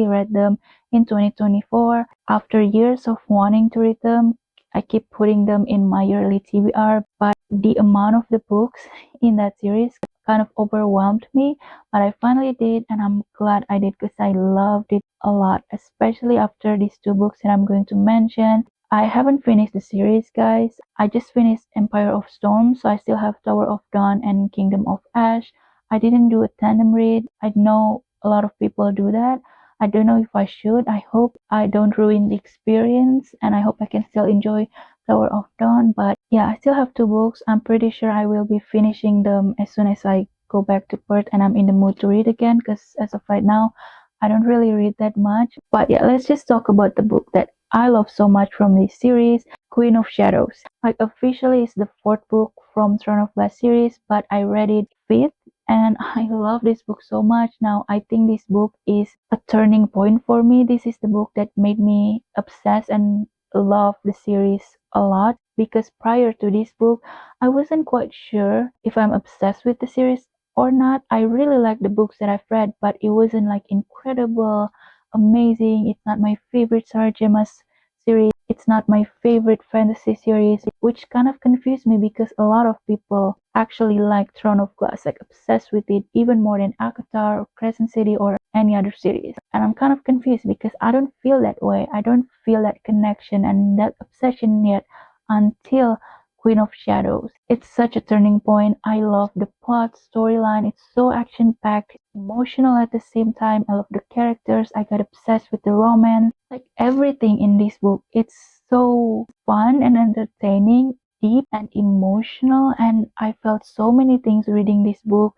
read them in 2024 after years of wanting to read them. I keep putting them in my yearly TBR, but the amount of the books in that series kind of overwhelmed me. But I finally did, and I'm glad I did because I loved it a lot, especially after these two books that I'm going to mention. I haven't finished the series, guys. I just finished Empire of Storm, so I still have Tower of Dawn and Kingdom of Ash. I didn't do a tandem read. I know a lot of people do that. I don't know if I should. I hope I don't ruin the experience, and I hope I can still enjoy Tower of Dawn. But yeah, I still have two books. I'm pretty sure I will be finishing them as soon as I go back to Perth and I'm in the mood to read again, because as of right now, I don't really read that much. But yeah, let's just talk about the book that I love so much from this series, Queen of Shadows. Like officially it's the fourth book from Throne of Glass series, but I read it fifth and I love this book so much. Now I think this book is a turning point for me. This is the book that made me obsessed and love the series a lot, because prior to this book I wasn't quite sure if I'm obsessed with the series or not. I really like the books that I've read, but it wasn't like incredible, amazing. It's not my favorite Sarah J. Maas series. It's not my favorite fantasy series, which kind of confused me because a lot of people actually like Throne of Glass, like obsessed with it even more than Akatar or Crescent City or any other series. And I'm kind of confused because I don't feel that way. I don't feel that connection and that obsession yet until Queen of Shadows. It's such a turning point. I love the plot, storyline. It's so action packed, emotional at the same time. I love the characters. I got obsessed with the romance. Like everything in this book, it's so fun and entertaining, deep and emotional. And I felt so many things reading this book.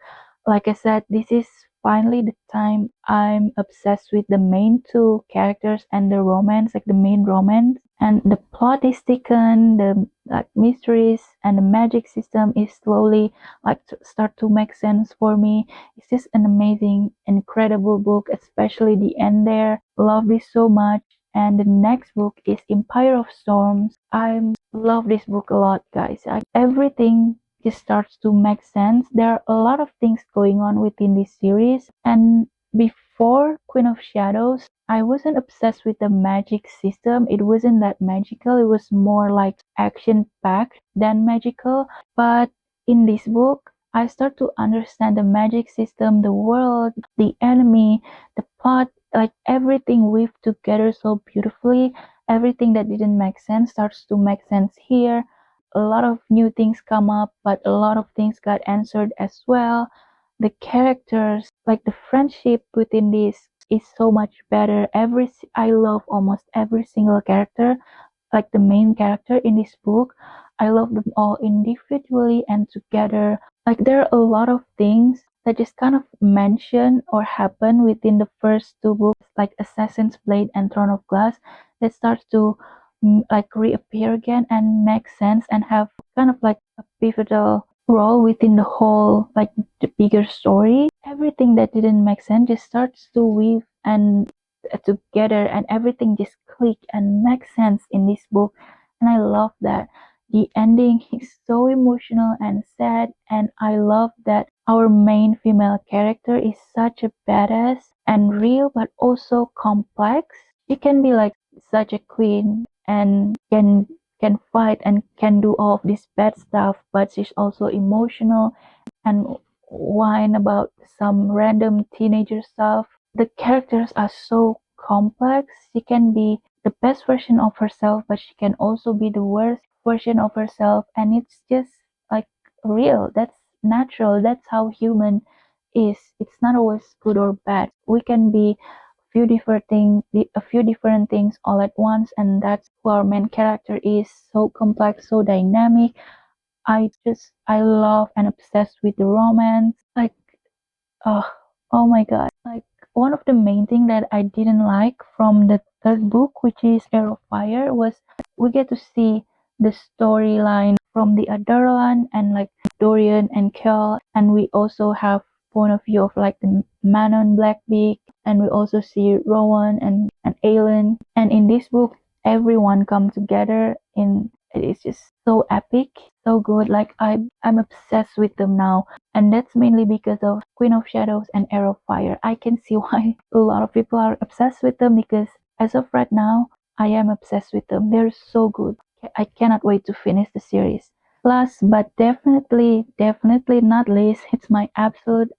Like I said, this is finally the time I'm obsessed with the main two characters and the romance, like the main romance. And the plot is thickened, the like mysteries and the magic system is slowly like start to make sense for me. It's just an amazing, incredible book, especially the end there. Love this so much. And the next book is Empire of Storms. I love this book a lot, guys. Everything just starts to make sense. There are a lot of things going on within this series, and before Queen of Shadows, I wasn't obsessed with the magic system. It wasn't that magical. It was more like action packed than magical. But in this book, I start to understand the magic system, the world, the enemy, the plot, like everything weaved together so beautifully. Everything that didn't make sense starts to make sense here. A lot of new things come up, but a lot of things got answered as well. The characters, like the friendship within this is so much better. I love almost every single character, like the main character in this book. I love them all individually and together. Like there are a lot of things that just kind of mention or happen within the first two books, like Assassin's Blade and Throne of Glass, that starts to like reappear again and make sense and have kind of like a pivotal role within the whole like the bigger story. Everything that didn't make sense just starts to weave and together, and everything just click and make sense in this book, and I love that. The ending is so emotional and sad, and I love that our main female character is such a badass and real but also complex. She can be like such a queen and can fight and can do all of this bad stuff, but she's also emotional and whine about some random teenager stuff. The characters are so complex. She can be the best version of herself, but she can also be the worst version of herself, and it's just like real. That's natural. That's how human is. It's not always good or bad. We can be a few different things all at once, and that's who our main character is. So complex, so dynamic. I love and obsessed with the romance. Like oh, oh my god. Like one of the main thing that I didn't like from the third book, which is Air of Fire, was we get to see the storyline from the Adarlan and like Dorian and Kel, and we also have point of view of like the Manon Blackbeak and we also see Rowan and Aelin. And in this book, everyone come together in it is just so epic, so good. Like I'm obsessed with them now. And that's mainly because of Queen of Shadows and Heir of Fire. I can see why a lot of people are obsessed with them because as of right now, I am obsessed with them. They're so good. I cannot wait to finish the series. Last but definitely not least, it's my absolute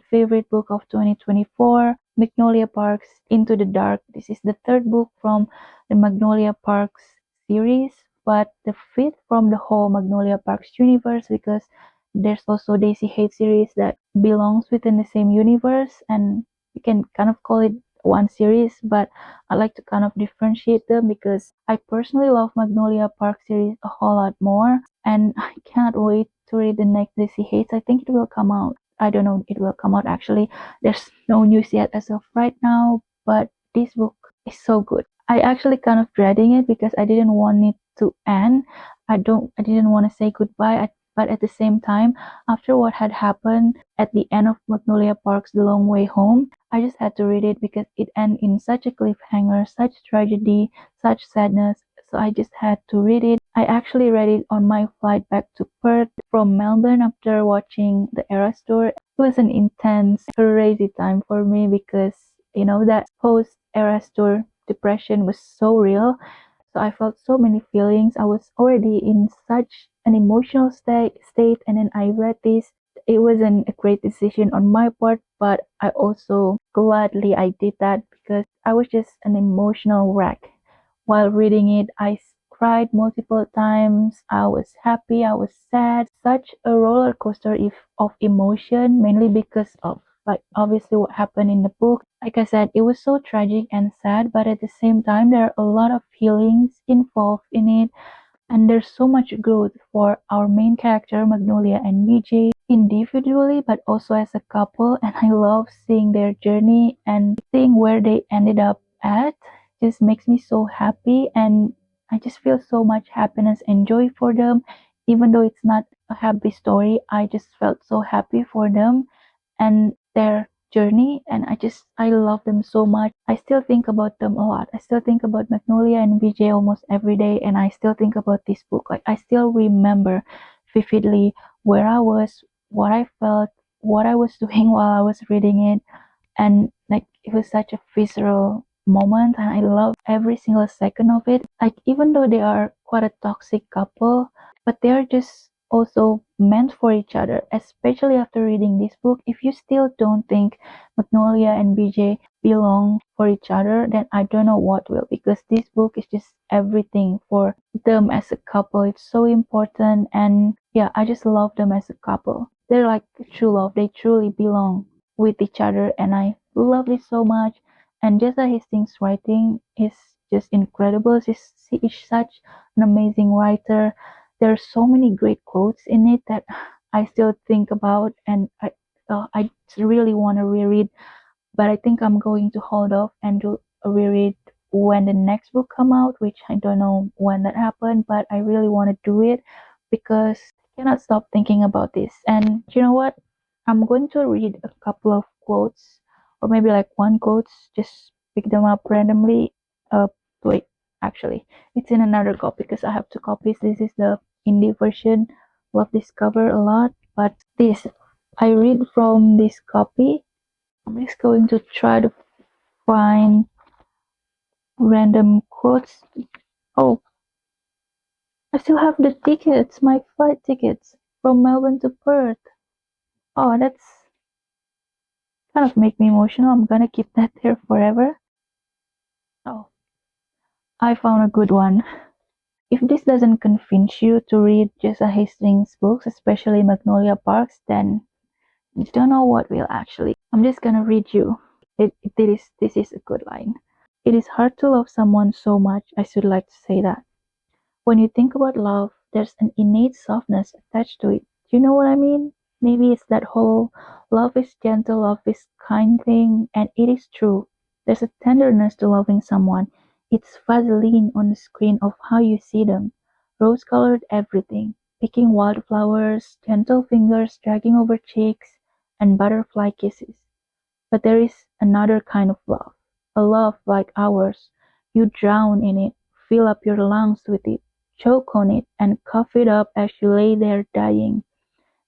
favorite book of 2024, Magnolia Parks Into the Dark. This is the third book from the Magnolia Parks series, but the fifth from the whole Magnolia Parks universe because there's also Daisy Hate series that belongs within the same universe, and you can kind of call it one series, but I like to kind of differentiate them because I personally love Magnolia Park series a whole lot more, and I cannot wait to read the next DC Hates. I think it will come out. I don't know, it will come out actually. There's no news yet as of right now, but this book is so good. I actually kind of dreading it because I didn't want it to end. I didn't want to say goodbye. But at the same time, after what had happened at the end of Magnolia Park's The Long Way Home, I just had to read it because it ended in such a cliffhanger, such tragedy, such sadness. So I just had to read it. I actually read it on my flight back to Perth from Melbourne after watching the Eras Tour. It was an intense, crazy time for me because, that post Eras Tour depression was so real. So I felt so many feelings. I was already in such an emotional state, and then I read this. It wasn't a great decision on my part, but I also gladly I did that because I was just an emotional wreck. While reading it, I cried multiple times. I was happy, I was sad. Such a roller coaster of emotion, mainly because of like obviously what happened in the book. Like I said, it was so tragic and sad, but at the same time, there are a lot of feelings involved in it, and there's so much growth for our main character, Magnolia and BJ, individually, but also as a couple. And I love seeing their journey and seeing where they ended up at. Just makes me so happy, and I just feel so much happiness and joy for them. Even though it's not a happy story, I just felt so happy for them and their journey, and I love them so much. I still think about them a lot. I still think about Magnolia and VJ almost every day, and I still think about this book. Like I still remember vividly where I was, what I felt, what I was doing while I was reading it, and like it was such a visceral moment, and I love every single second of it. Like even though they are quite a toxic couple, but they are just also meant for each other, especially after reading this book. If you still don't think Magnolia and BJ belong for each other, then I don't know what will, because this book is just everything for them as a couple. It's so important, and yeah, I just love them as a couple. They're like true love. They truly belong with each other, and I love it so much. And Jessa Hastings' writing is just incredible. She's such an amazing writer. There are so many great quotes in it that I still think about, and I really want to reread, but I think I'm going to hold off and do a reread when the next book come out, which I don't know when that happened, but I really want to do it because I cannot stop thinking about this. And you know what? I'm going to read a couple of quotes, or maybe like one quotes, just pick them up randomly. Wait, actually, it's in another copy because I have two copies. This is the indie version. Love this cover a lot, but this I read from this copy. I'm just going to try to find random quotes. Oh, I still have the tickets, my flight tickets from Melbourne to Perth. Oh, that's kind of make me emotional. I'm gonna keep that there forever. Oh, I found a good one. If this doesn't convince you to read Jessa Hastings' books, especially Magnolia Parks, then you don't know what will actually. I'm just gonna read you. This is a good line. It is hard to love someone so much. I should like to say that. When you think about love, there's an innate softness attached to it. Do you know what I mean? Maybe it's that whole love is gentle, love is kind thing, and it is true. There's a tenderness to loving someone. It's Vaseline on the screen of how you see them. Rose colored everything. Picking wildflowers, gentle fingers dragging over cheeks, and butterfly kisses. But there is another kind of love, a love like ours. You drown in it, fill up your lungs with it, choke on it, and cough it up as you lay there dying.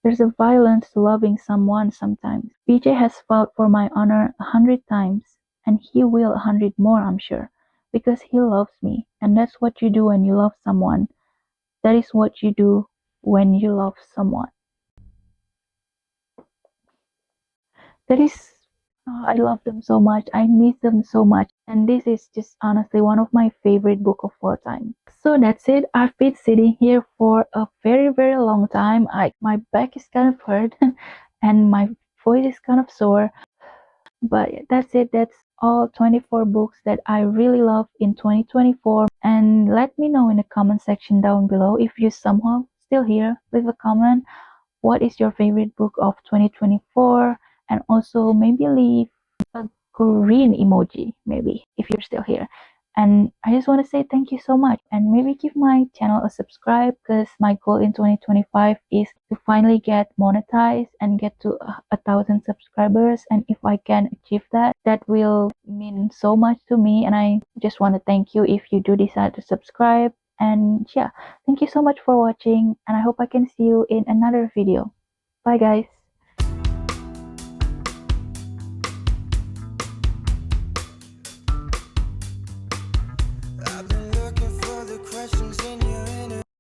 There's a violence to loving someone sometimes. BJ has fought for my honor 100 times, and he will 100 more, I'm sure, because he loves me, and that's what you do when you love someone. That is what you do when you love someone. That is, I love them so much. I miss them so much, and this is just honestly one of my favorite book of all time. So that's it. I've been sitting here for a very, very long time. My back is kind of hurt, and my voice is kind of sore. But that's it. That's all 24 books that I really love in 2024. And let me know in the comment section down below if you somehow still here. Leave a comment. What is your favorite book of 2024? And also maybe leave a green emoji, maybe, if you're still here. And I just want to say thank you so much, and maybe give my channel a subscribe, because my goal in 2025 is to finally get monetized and get to 1,000 subscribers. And if I can achieve that, that will mean so much to me. And I just want to thank you if you do decide to subscribe. And yeah, thank you so much for watching, and I hope I can see you in another video. Bye guys.